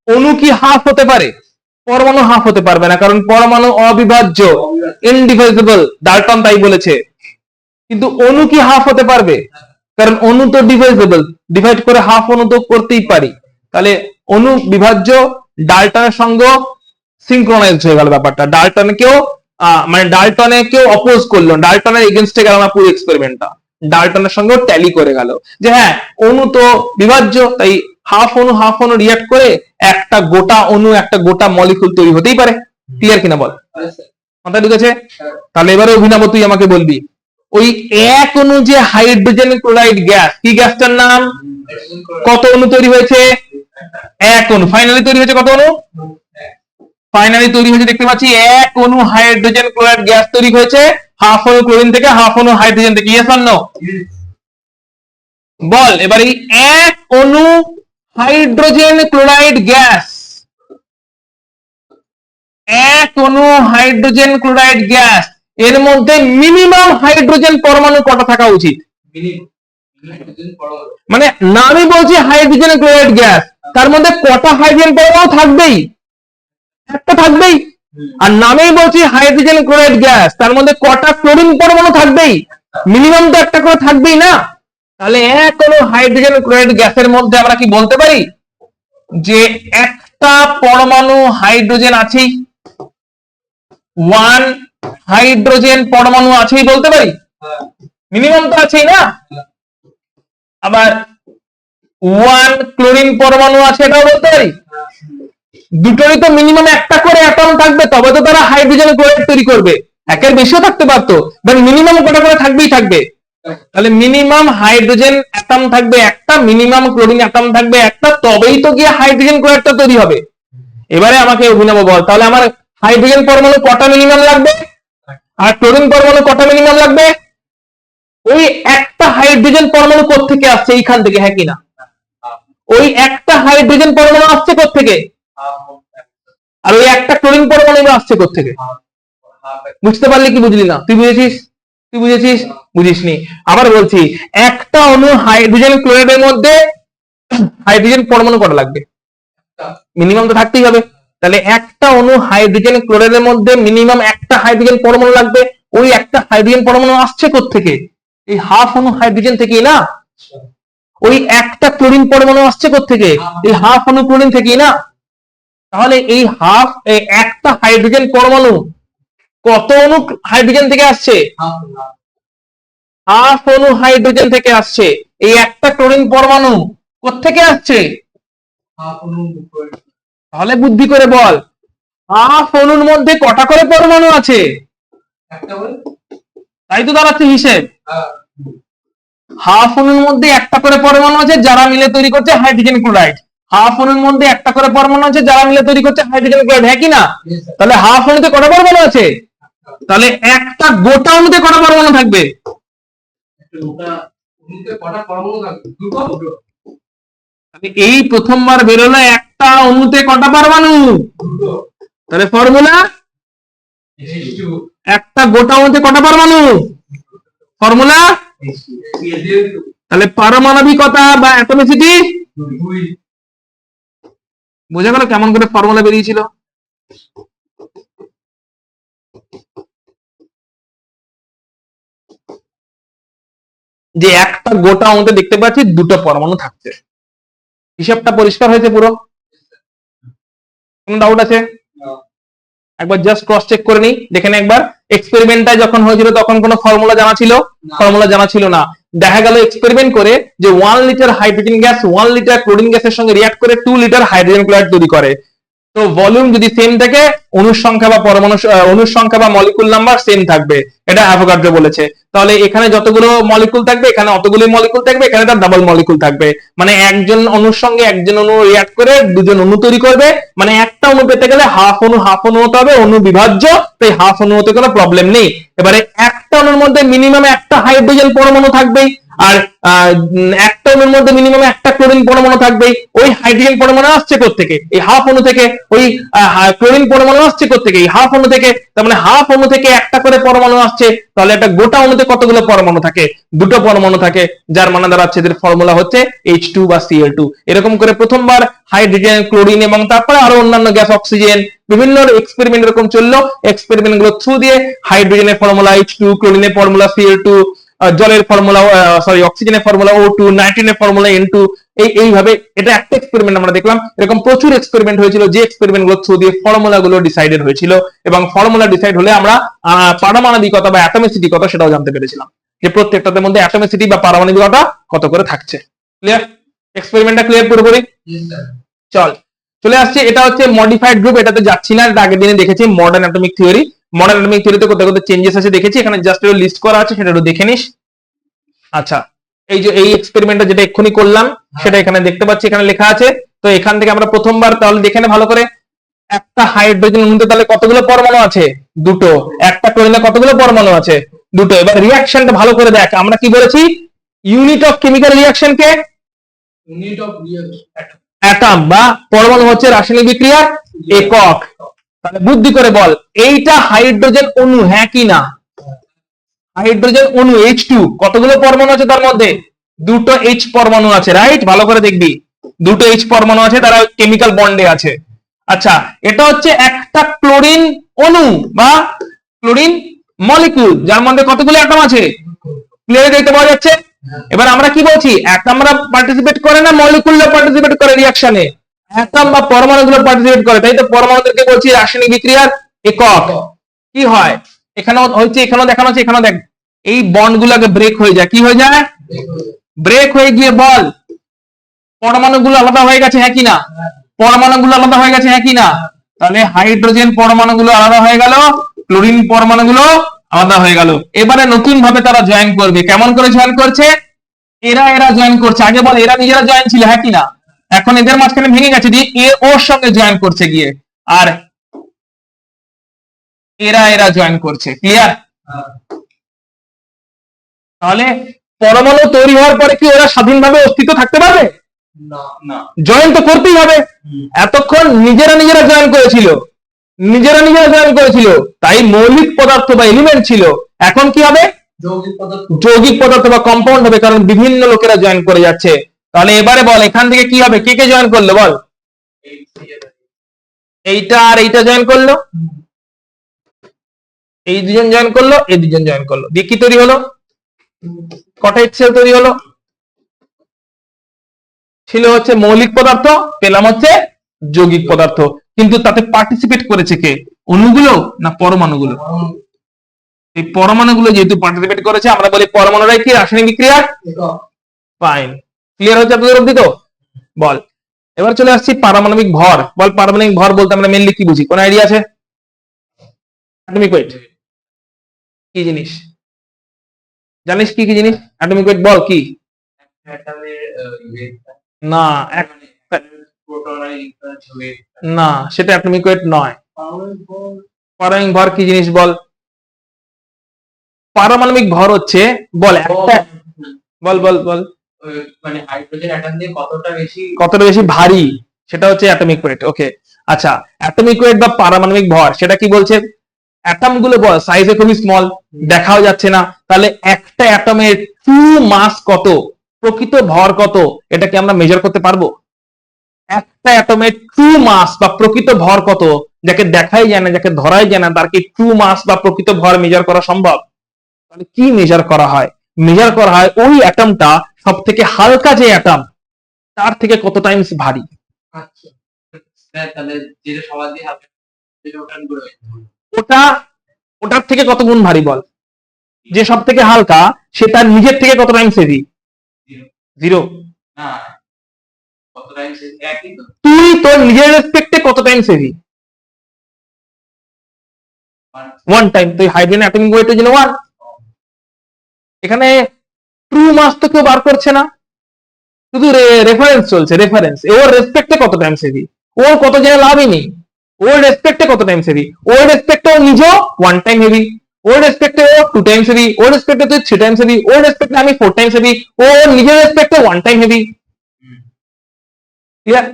অণু কি হাফ হতে পারে? পরমাণু হাফ হতে পারবে না, কারণ পরমাণু অবিভাজ্য, ইনডিভাইজিবল, ডাল্টন তাই বলেছে। কিন্তু অণু কি হাফ হতে পারবে? কারণ অণু তো ডিভাইজেবল, ডিভাইড করে হাফ অণু তো করতেই পারি। তাহলে অণু বিভাজ্য, ডাল্টনের সঙ্গে সিনক্রোনাইজ হয়ে গেল ব্যাপারটা। ডাল্টনকেও মানে ডাল্টনে কেউ অপোজ করলো, ডাল্টনের এগেনস্টে গেল না পুরো এক্সপেরিমেন্টটা, ডাল্টনের সঙ্গে ট্যালি করে গেল যে হ্যাঁ অণু তো বিভাজ্য, তাই হাফ অণু রিয়াক্ট করে একটা গোটা অণু, একটা গোটা মলিকুল তৈরি হতেই পারে। ক্লিয়ার কিনা বল? মাথায় ঢুকেছে? তাহলে এবারে অভিনব তুই আমাকে বলবি, ওই এক অণু যে হাইড্রোজেন ক্লোরাইড গ্যাস, কি গ্যাসটার নাম? কত অণু তৈরি হয়েছে? এক অণু। ফাইনালি তৈরি হয়েছে কত অণু? ফাইনালি তৈরি হয়েছে দেখতে পাচ্ছি এক অণু হাইড্রোজেন ক্লোরাইড গ্যাস তৈরি হয়েছে, হাফ অণু ক্লোরিন থেকে, হাফ অণু হাইড্রোজেন থেকে। Yes or no? বল এবার এই এক অণু হাইড্রোজেন ক্লোরাইড গ্যাস, এক অণু হাইড্রোজেন ক্লোরাইড গ্যাস, এর মধ্যে মিনিমাম হাইড্রোজেন পরমাণু কটা থাকা উচিত? মানে নামই বলছি হাইড্রোজেন ক্লোরাইড গ্যাস, তার মধ্যে কটা হাইড্রোজেন পরমাণু থাকবেই? একটা থাকবেই। আর নামেই বলছি হাইড্রোজেন ক্লোরাইড গ্যাস, তার মধ্যে কটা ক্লোরিন পরমাণু থাকবেই? মিনিমাম তো একটা করে থাকবেই না? তাহলে এক অণু হাইড্রোজেন ক্লোরাইড গ্যাসের মধ্যে আমরা কি বলতে পারি যে একটা পরমাণু হাইড্রোজেন আছেই, ওয়ান হাইড্রোজেন পরমাণু আছেই বলতে পারি? মিনিমাম তো আছেই না? আবার ওয়ান ক্লোরিন পরমাণু আছে এটাও বলতে পারি? দুটোরই তো মিনিমাম একটা করে অ্যাটম থাকবে, তবে তো তারা হাইড্রোজেন ক্লোরাইড তৈরি করবে। একের বেশিও থাকতে পারতো, বাট মিনিমাম কটা করে থাকবেই থাকবে। তাহলে মিনিমাম হাইড্রোজেন অ্যাটম থাকবে একটা, মিনিমাম ক্লোরিন অ্যাটম থাকবে একটা, তবেই তো গিয়ে হাইড্রোজেন ক্লোরাইডটা তৈরি হবে। এবারে আমাকে অভিনব বল, তাহলে আমার হাইড্রোজেন পরমাণু কটা মিনিমাম লাগবে আর ক্লোরিন পরমাণু কটা মিনিমাম লাগবে? ওই একটা হাইড্রোজেন পরমাণু কোত্থেকে আসছে? এইখান থেকে, হ্যাঁ কিনা? ওই একটা হাইড্রোজেন পরমাণু আসছে কোত্থেকে? আর ওই একটা ক্লোরিন পরমাণু আসছে কোত্থেকে? বুঝতে পারলি কি বুঝলি না? তুই বুঝেছিস? তুই বুঝেছিস? বুঝিসনি? আবার বলছি, একটা অণু হাইড্রোজেন ক্লোরাইডের মধ্যে হাইড্রোজেন পরমাণু কটা লাগবে? মিনিমাম তো থাকতেই হবে। তাহলে একটা অণু হাইড্রোজেন ক্লোরাইডের মধ্যে মিনিমাম একটা হাইড্রোজেন পরমাণু লাগবে। ওই একটা হাইড্রোজেন পরমাণু আসছে কোত্থেকে? এই হাফ অণু হাইড্রোজেন থেকেই না? ওই একটা ক্লোরিন পরমাণু আসছে কোত্থেকে? এই হাফ অণু ক্লোরিন থেকেই না? তাহলে এই একটা হাইড্রোজেন পরমাণু কত অণু হাইড্রোজেন থেকে আসছে? হাফ অণু হাইড্রোজেন থেকে আসছে। এই একটা ক্লোরিন পরমাণু কোত্থেকে আসছে? তাহলে বুদ্ধি করে বল, হাফ অণুর মধ্যে কটা করে পরমাণু আছে? তাই তো দাঁড়াচ্ছে হিসেব। হাফ অণুর মধ্যে একটা করে পরমাণু আছে, যারা মিলে তৈরি করছে হাইড্রোজেন ক্লোরাইড। হাফ অণুর মধ্যে একটা করে পরমাণু আছে, যারা মিলে তৈরি করছে হাইড্রোজেন ক্লোরাইড, হ্যাঁ কি না? তাহলে হাফ অণুতে কটা পরমাণু আছে? তাহলে একটা গোটা অণুতে কটা পরমাণু থাকবে? এই প্রথমবার বেরোলো একটা অণুতে কটা পরমাণু? তাহলে ফর্মুলা, একটা গোটা অণুতে কটা পরমাণু? ফর্মুলা। তাহলে পারমাণবিকতা বা অ্যাটমিসিটি বোঝা গেল কেমন করে ফর্মুলা বেরিয়েছিল? যে একটা গোটা অণুতে দেখতে পাচ্ছি দুটো পরমাণু থাকছে। হিসাবটা পরিষ্কার হয়েছে পুরো? কোনো ডাউট আছে? একবার জাস্ট ক্রস চেক করে নিই, দেখে নে একবার। এক্সপেরিমেন্টটা যখন হয়েছিল তখন কোনো ফর্মুলা জানা ছিল? ফর্মুলা জানা ছিল না। দেখা গেল এক্সপেরিমেন্ট করে যে 1 litre hydrogen gas 1 litre chlorine গ্যাসের সঙ্গে রিঅ্যাক্ট করে 2 লিটার হাইড্রোজেন ক্লোরাইড তৈরি করে। তো ভলিউম যদি সেম থাকে, অণুর সংখ্যা বা পরমাণু অণুর সংখ্যা বা মলিকুল নাম্বার সেম থাকবে, এটা অ্যাভোগাড্রো বলেছে। তাহলে এখানে যতগুলো মলিকুল থাকবে এখানে অতগুলো মলিকুল থাকবে, এখানে তার ডাবল মলিকুল থাকবে। মানে একজন অণুর সঙ্গে একজন অণু রিঅ্যাক্ট করে দুজন অণু তৈরি করবে। মানে একটা অণু পেতে গেলে হাফ অণু হতে হবে, অণু বিভাজ্য, তাই হাফ অণু হতে কোনো প্রবলেম নেই। এবারে একটা অণুর মধ্যে মিনিমাম একটা হাইড্রোজেন পরমাণু থাকবেই, আর একটা অণুর মধ্যে মিনিমাম একটা ক্লোরিন পরমাণু থাকবে, ওই হাইড্রোজেন পরমাণু আসছে কোত্থেকে? এই হাফ অণু থেকে। ওই ক্লোরিন পরমাণু আসছে কোত্থেকে? এই হাফ অণু থেকে। তার মানে হাফ অণু থেকে একটা করে পরমাণু আসছে, তাহলে একটা গোটা অণুতে কতগুলো পরমাণু থাকে? দুটো পরমাণু থাকে, যার মানে দাঁড়াচ্ছে এদের ফর্মুলা হচ্ছে H2 বা Cl2। এরকম করে প্রথমবার হাইড্রোজেন, ক্লোরিন এবং তারপরে আরো অন্যান্য গ্যাস, অক্সিজেন, বিভিন্ন এক্সপেরিমেন্ট এরকম চললো। এক্সপেরিমেন্ট গুলো থ্রু দিয়ে হাইড্রোজেনের ফর্মুলা H2, ক্লোরিনের ফর্মুলা Cl2, জলের ফর্মুলা অক্সিজেনের ফর্মুলা O2, নাইট্রোজেনের ফর্মুলা N2। এইভাবে এটা একটা এক্সপেরিমেন্ট আমরা দেখলাম। এরকম প্রচুর এক্সপেরিমেন্ট হয়েছিল, যে এক্সপেরিমেন্ট গুলো থ্রু দিয়ে ফর্মুলা গুলো ডিসাইডেড হয়েছিল, এবং ফর্মুলা ডিসাইড হলে আমরা পারমাণবিকতা বা অ্যাটমিসিটি কত সেটাও জানতে পেরেছিলাম, যে প্রত্যেকটার মধ্যে অ্যাটমিসিটি বা পারমাণবিকতা কত করে থাকছে। ক্লিয়ার? এক্সপেরিমেন্টটা ক্লিয়ার পুরোপুরি? চল চলে আসছে, এটা হচ্ছে মডিফাইড গ্রুপ। এটাতে যাচ্ছি না, এটা আগের দিনে দেখেছি। Modern atomic theory, modern atomic থিওরিতে কোথায় কোথায় চেঞ্জেস আছে দেখেছি, এখানে জাস্ট লিস্ট করা আছে, সেটা একটু দেখে নিস। আচ্ছা, এই যে এই এক্সপেরিমেন্টটা যেটা এক্ষুনি করলাম সেটা এখানে দেখতে পাচ্ছি, এখানে লেখা আছে। তো এখান থেকে আমরা প্রথমবার তাহলে দেখে নে ভালো করে। একটা হাইড্রোজেন অণুতে তাহলে কতগুলো পরমাণু আছে? দুটো। একটা ক্লোরিনে কতগুলো পরমাণু আছে? দুটো। এবার রিঅ্যাকশনটা ভালো করে দেখ, আমরা কি বলেছি? Unit of chemical reaction K unit of reaction atom বা পরমাণু হচ্ছে রাসায়নিক বিক্রিয়ার একক। তাহলে বুদ্ধি করে বল, এইটা হাইড্রোজেন অণু, হ্যাঁ কি না? হাইড্রোজেন অণু H2, কতগুলো পরমাণু আছে তার মধ্যে? দুটো H পরমাণু আছে, রাইট? ভালো করে দেখবি, দুটো H পরমাণু আছে, তারা কেমিক্যাল বন্ডে আছে। আচ্ছা, এটা হচ্ছে একটা ক্লোরিন অণু বা ক্লোরিন মলিকিউল, যার মধ্যে কতগুলো অ্যাটম আছে? ক্লিয়ার দেখতে পাওয়া যাচ্ছে। এবার আমরা কি বলছি? অ্যাটমরা পার্টিসিপেট করে না, মলিকিউলরা পার্টিসিপেট করে রিঅ্যাকশনে? অ্যাটম বা পরমাণুগুলো পার্টিসিপেট করে, তাই তো পরমাণুদেরকে বলছি রাসায়নিক বিক্রিয়ার একক। কি হয়? এখানেও হচ্ছে, এখানেও দেখানো হচ্ছে, এখানেও দেখ, এই বন্ড গুলোকে ব্রেক হয়ে যায়। কি হয়ে যায়? ব্রেক হয়ে গিয়ে বল পরমাণুগুলো আলাদা হয়ে গেছে, হ্যাঁ কি না? পরমাণুগুলো আলাদা হয়ে গেছে, হ্যাঁ কি না? তাহলে হাইড্রোজেন পরমাণুগুলো আলাদা হয়ে গেল, ক্লোরিন পরমাণুগুলো আলাদা হয়ে গেল। এবারে নতুন ভাবে তারা জয়েন করবে। কেমন করে জয়েন করছে? এরা জয়েন করছে। আগে বল এরা নিজেরা জয়েন ছিল, হ্যাঁ কি না? এখন এদের মাঝখানে ভেঙে গেছে, দিয়ে এ ওর সঙ্গে জয়েন করছে গিয়ে, আর এরা জয়েন করছে। ক্লিয়ার? তাহলে পরমাণু তৈরি হওয়ার পরে কি ওরা স্বাধীনভাবে অস্তিত্ব থাকতে পারবে? না। জয়েন তো করতেই হবে। এতক্ষণ নিজেরা জয়েন করেছিল, জয়েন করেছিল, তাই মৌলিক পদার্থ বা এলিমেন্ট ছিল। এখন কি হবে? যৌগিক পদার্থ বা কম্পাউন্ড হবে, কারণ বিভিন্ন লোকেরা জয়েন করে যাচ্ছে। তাহলে এবারে বল এখান থেকে কি হবে? কে কে জয়েন করলো বল? এইটা আর এইটা জয়েন করলো, এই দুজন জয়েন করলো, এই দুজন জয়েন করলো, দিয়ে কি তৈরি হলো? কটা সেল তৈরি হলো? ছিল হচ্ছে মৌলিক পদার্থ, পেলাম হচ্ছে যৌগিক পদার্থ। কিন্তু তাতে পার্টিসিপেট করেছে কে? অণুগুলো না পরমাণুগুলো? এই পরমাণুগুলো যেহেতু পার্টিসিপেট করেছে, আমরা বলি পরমাণুরাই কি রাসায়নিক বিক্রিয়া ফাইন। ক্লিয়ার হচ্ছে আপনাদের অবধি? তো বল, এবার চলে আসছি পারমাণবিক ভর। বল পারমাণবিক ভর বলতে আমরা মেইনলি কি বুঝি? কোন আইডিয়া আছে? অ্যাটমিক ওয়েট কি জিনিস জানিস? কি কি জিনিস অ্যাটমিক ওয়েট? বল কি? না, না, সেটা অ্যাটমিক ওয়েট নয়। পারমাণবিক ভর কি জিনিস বল? পারমাণবিক ভর হচ্ছে, বল একটা, বল বল বল, মানে হাইড্রোজেন অ্যাটম দিয়ে কতটা বেশি ভারী, সেটা হচ্ছে অ্যাটমিক ওয়েট। ওকে, আচ্ছা, অ্যাটমিক ওয়েট বা পারমাণবিক ভর সেটা কি বলছে? অ্যাটম গুলো বল সাইজে খুবই স্মল, দেখাও যাচ্ছে না, তাহলে একটা অ্যাটমের ট্রু মাস কত, প্রকৃত ভর কত, এটা কি আমরা মেজার করতে পারবো? একটা অ্যাটমের ট্রু মাস বা প্রকৃত ভর কত, যাকে দেখাই যায় না, যাকে ধরাই যায় না, তার কি ট্রু মাস বা প্রকৃত ভর মেজার করা সম্ভব? তাহলে কি মেজার করা হয়? মেজার করা হয় ওই অ্যাটমটা সব থেকে হালকা যে অ্যাটম, তার থেকে কত টাইমস ভারী। আচ্ছা, তাহলে যেটা সবার দিয়ে হালকা, ওটার থেকে কত গুণ ভারী বল? যে সব থেকে হালকা সে তার নিজের থেকে কত টাইমস হেভি? 0। তুই তোর নিজের রেসপেক্টে কত টাইমস হেভি? 1 টাইম। তো হাইড্রোজেন অ্যাটমিক ওয়েট হচ্ছে 1। এখানে ট্রু মাস তো কেউ বার করছে না, শুধু রেফারেন্স চলছে, রেফারেন্স। ওর রেসপেক্টে কত টাইমস হেভি, ওর কত জেনে লাভই নেই। ওর রেসপেক্টে কত টাইমস হেভি, ওর রেসপেক্টে ও নিজেও 1 টাইম হেভি। ওর রেসপেক্টে ও 2 টাইমস হেভি, ওর রেসপেক্টে তুই 3 টাইমস হেভি, ওর রেসপেক্টে আমি 4 টাইমস হেভি, ও নিজের রেসপেক্টে 1 টাইম হেভি। ক্লিয়ার?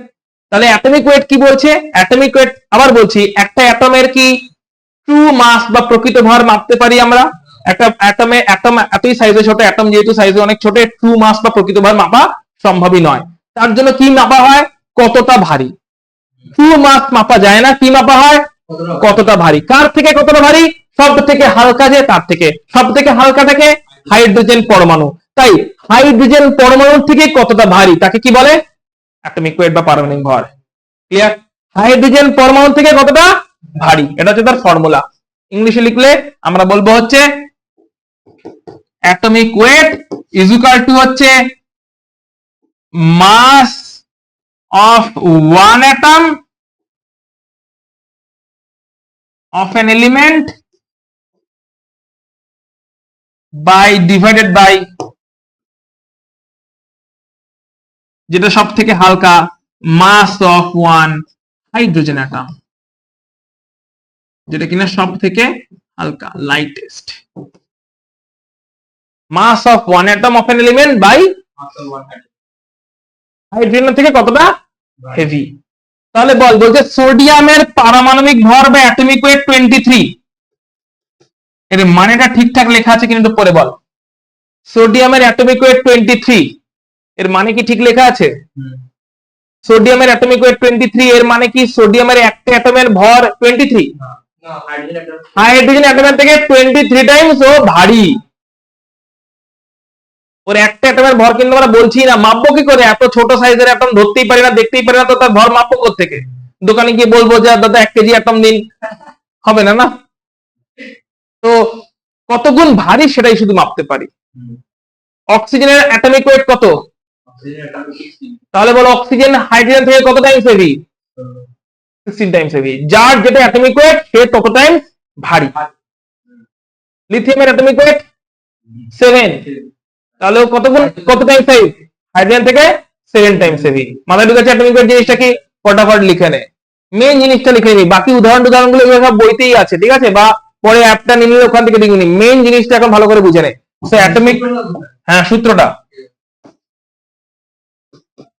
তাহলে অ্যাটমিক ওয়েট কি বলছে? অ্যাটমিক ওয়েট আবার বলছি, একটা অ্যাটমের কি ট্রু মাস বা প্রকৃত ভর মাপতে পারি আমরা? একটা অ্যাটম এতই সাইজে ছোট, অ্যাটম যেহেতু সাইজে অনেক ছোট, ট্রু মাস বা প্রকৃত ভর মাপা সম্ভবই নয়। তার জন্য কি মাপা হয়? কতটা ভারী। ট্রু মাস মাপা যায় না, কি মাপা হয়? কতটা ভারী। কার থেকে কতটা ভারী? সব থেকে হালকা যে তার থেকে। সব থেকে হালকাটাকে হাইড্রোজেন পরমাণু। তাই হাইড্রোজেন পরমাণুর থেকে কতটা ভারী তাকে কি বলে? অ্যাটমিক ওয়েট বা পারমাণবিক ভর। ক্লিয়ার? হাইড্রোজেন পরমাণু থেকে কতটা ভারী, এটা হচ্ছে তার ফর্মুলা। ইংলিশে লিখলে আমরা বলবো হচ্ছে atomic weight is equal to হচ্ছে mass of one atom of an element by divided by যেটা সব থেকে হালকা mass of one hydrogen atom, যেটা কিনা সব থেকে হালকা lightest. Mass of one atom of an element by hydrogen থেকে কতটা হেভি। তাহলে বলছে সোডিয়ামের পারমাণবিক ভর বা অ্যাটমিক ওয়েট 23। এর মানেটা ঠিকঠাক লেখা আছে কিন্তু পরে বল। সোডিয়ামের অ্যাটমিক ওয়েট 23, এর মানে কি ঠিক লেখা আছে? সোডিয়ামের অ্যাটমিক ওয়েট 23 এর মানে কি সোডিয়ামের একটা অ্যাটমের ভর 23? হাইড্রোজেন অ্যাটমের থেকে 23 টাইমস ও ভারী। ওর একটা অ্যাটমের ভর কিন্তু আমরা বলছি না, মাপবো কি করে? এত ছোট সাইজের অ্যাটম ধরতেই পারি না, দেখতেই পারি না, তো তার ভর মাপবো কোত্থেকে? দোকানে গিয়ে বলবো যে দাদা 1 কেজি অ্যাটম দিন, হবে না। না, তো কত গুণ ভারী সেটাই শুধু মাপতে পারি। অক্সিজেনের অ্যাটমিক ওয়েট কত? তাহলে বলো অক্সিজেন হাইড্রোজেন থেকে কত টাইমস হেভি? 16 Times heavy. যার যেটা অ্যাটমিক ওয়েট সে তত টাইমস ভারী। লিথিয়ামের অ্যাটমিক ওয়েট 7, তাহলে কত টাইমস হেভি? হাইড্রোজেন থেকে 7 টাইমস হেভি। মাথায় ঢুকেছে অ্যাটমিক ওয়েট জিনিসটা কি? ফটাফট লিখে নে, মেন জিনিসটা লিখে নি, বাকি উদাহরণগুলো এগুলো সব বইতেই আছে, ঠিক আছে? বা পরে অ্যাপটা নিলে ওখান থেকে দেখবি, মেন জিনিসটা এখন ভালো করে বুঝে নে। অ্যাটমিক, হ্যাঁ সূত্রটা।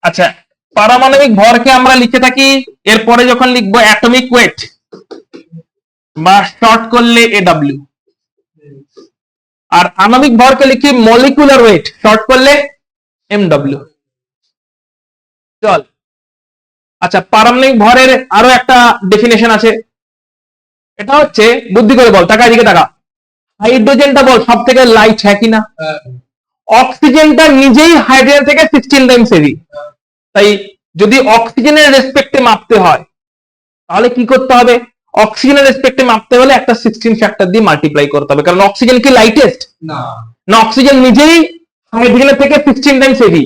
আচ্ছা, পারমাণবিক ভরকে আমরা লিখে থাকি, এরপরে যখন লিখবো অ্যাটমিক ওয়েট বা শর্ট করলে AW, আর আণবিক ভরকে লিখি মলিকুলার ওয়েট, শর্ট করলে MW। চল, আচ্ছা পারমাণবিক ভরের আরো একটা ডেফিনেশন আছে, এটা হচ্ছে বুদ্ধি করে বল, টাকা দিকে টাকা। হাইড্রোজেনটা বল সব থেকে লাইট, হ্যাঁ কিনা? অক্সিজেনটা নিজেই হাইড্রোজেন থেকে 16 টাইমস হেভি। তাই যদি অক্সিজেনের রেসপেক্টে মাপতে হয় তাহলে কি করতে হবে? অক্সিজেনের রেসপেক্টে মাপতে হলে একটা 16 ফ্যাক্টর দিয়ে মাল্টিপ্লাই করতে হবে, কারণ অক্সিজেন কি লাইটেস্ট? না, অক্সিজেন নিজেই হাইড্রোজেনের থেকে 16 টাইমস হেভি।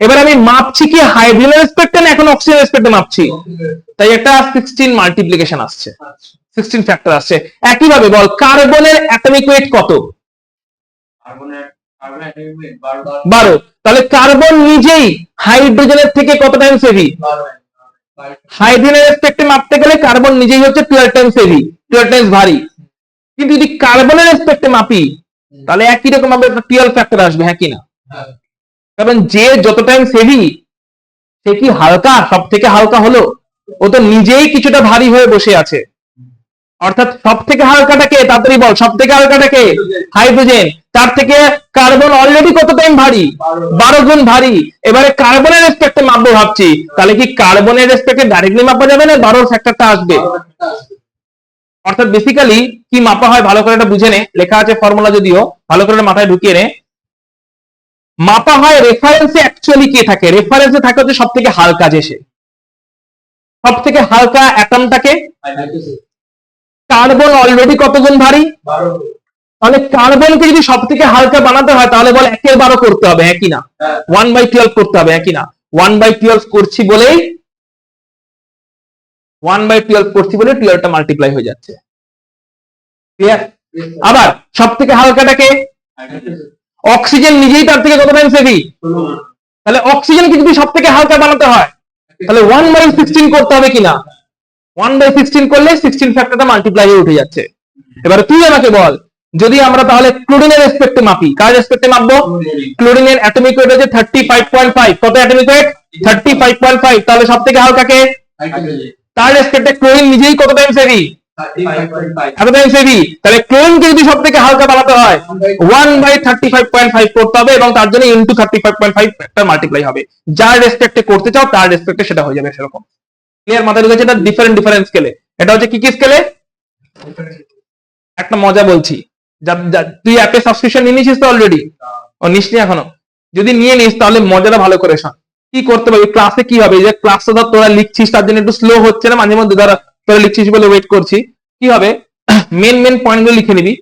এবার আমি মাপছি কি হাইড্রোজেনের রেসপেক্টে না এখন অক্সিজেনের রেসপেক্টে মাপছি? তাই একটা 16 মাল্টিপ্লিকেশন আসছে, 16 ফ্যাক্টর আসছে। একইভাবে বল কার্বনের অ্যাটমিক ওয়েট কত? 12। তাহলে কার্বন নিজেই হাইড্রোজেনের থেকে কত টাইমস হেভি? হাইড্রোজেনের রেসপেক্টে মাপতে গেলে কার্বন নিজেই হচ্ছে 12 টাইমস হেভি, 12 টাইমস ভারী। কিন্তু যদি কার্বনের রেসপেক্টে মাপি তাহলে একই রকম ভাবে 12 ফ্যাক্টর আসবে, হ্যাঁ কিনা? কারণ যে যত টাইমস হেভি সে কি হালকা? সব থেকে হালকা হলো? ও তো নিজেই কিছুটা ভারী হয়ে বসে আছে। অর্থাৎ সব থেকে হালকাটাকে, তাড়াতাড়ি বল, সব থেকে হালকাটাকে? হাইড্রোজেন। তার থেকে কার্বন অলরেডি কত টাইম ভারী? 12 গুণ ভারী। এবারে কার্বনের রেসপেক্টে মাপবো ভাবছি, তাহলে কি কার্বনের রেসপেক্টে ডাইরেক্টলি মাপা যাবে না 12 ফ্যাক্টরটা আসবে? অর্থাৎ বেসিক্যালি কি মাপা হয় ভালো করে এটা বুঝে নে, লেখা আছে ফর্মুলা, যদিও ভালো করে মাথায় ঢুকিয়ে নে। মাপা হয় রেফারেন্সে, অ্যাকচুয়ালি কে থাকে? রেফারেন্সে থাকে হচ্ছে সব থেকে হালকা, যে সে সব থেকে হালকা অ্যাটমটাকে। কার্বন অলরেডি কত গুণ ভারী? 12। তাহলে কার্বনকে যদি সব থেকে হালকা বানাতে হয় তাহলে বল 1/12 করতে হবে, হ্যাঁ কিনা? 1/12 করতে হবে, হ্যাঁ কিনা? 1/12 করছি বলেই 12টা মাল্টিপ্লাই হয়ে যাচ্ছে। ক্লিয়ার? আবার সব থেকে হালকাটাকে? অক্সিজেন নিজেই তার থেকে কত টাইমস হেভি? তাহলে অক্সিজেনকে যদি সব থেকে হালকা বানাতে হয় তাহলে 1/16 করতে হবে কিনা? 1/16 করলে 16 ফ্যাক্টরটা মাল্টিপ্লাই হয়ে উঠে যাচ্ছে। এবারে তুই আমাকে বল, যদি আমরা তাহলে ক্লোরিনের রেসপেক্টে মাপি, কার রেসপেক্টে মাপবো? ক্লোরিনের অ্যাটমিক ওয়েট হচ্ছে 35.5। কত অ্যাটমিক ওয়েট? 35.5। তাহলে সব থেকে হালকাকে তার রেসপেক্টে ক্লোরিন নিজেই কত টাইমস হেভি? এত টাইমস হেভি। তাহলে ক্লোরিনকে যদি সব থেকে হালকা বানাতে হয় 1/35.5 করতে হবে, এবং তার জন্য ইনটু 35.5 একটা মাল্টিপ্লাই হবে। যার রেসপেক্টে করতে চাও তার রেসপেক্টে সেটা হয়ে যাবে সেরকম। ক্লিয়ার? মাথায় ঢুকেছে? এটা ডিফারেন্ট স্কেলে। এটা হচ্ছে কি স্কেলে? একটা মজা বলছি, তুই অ্যাপে সাবস্ক্রিপশন নিয়ে নিয়েছিস তো অলরেডি? ও নিসনি এখনো? যদি নিয়ে নিস তাহলে মজাটা ভালো করে শোন। কি করতে পারবি ক্লাসে? কি হবে, এই যে ক্লাসটা ধর তোরা লিখছিস তার জন্য একটু স্লো হচ্ছে না মাঝে মধ্যে, ধর তোরা লিখছিস বলে ওয়েট করছি। কি হবে, মেন পয়েন্ট গুলো লিখে নিবি,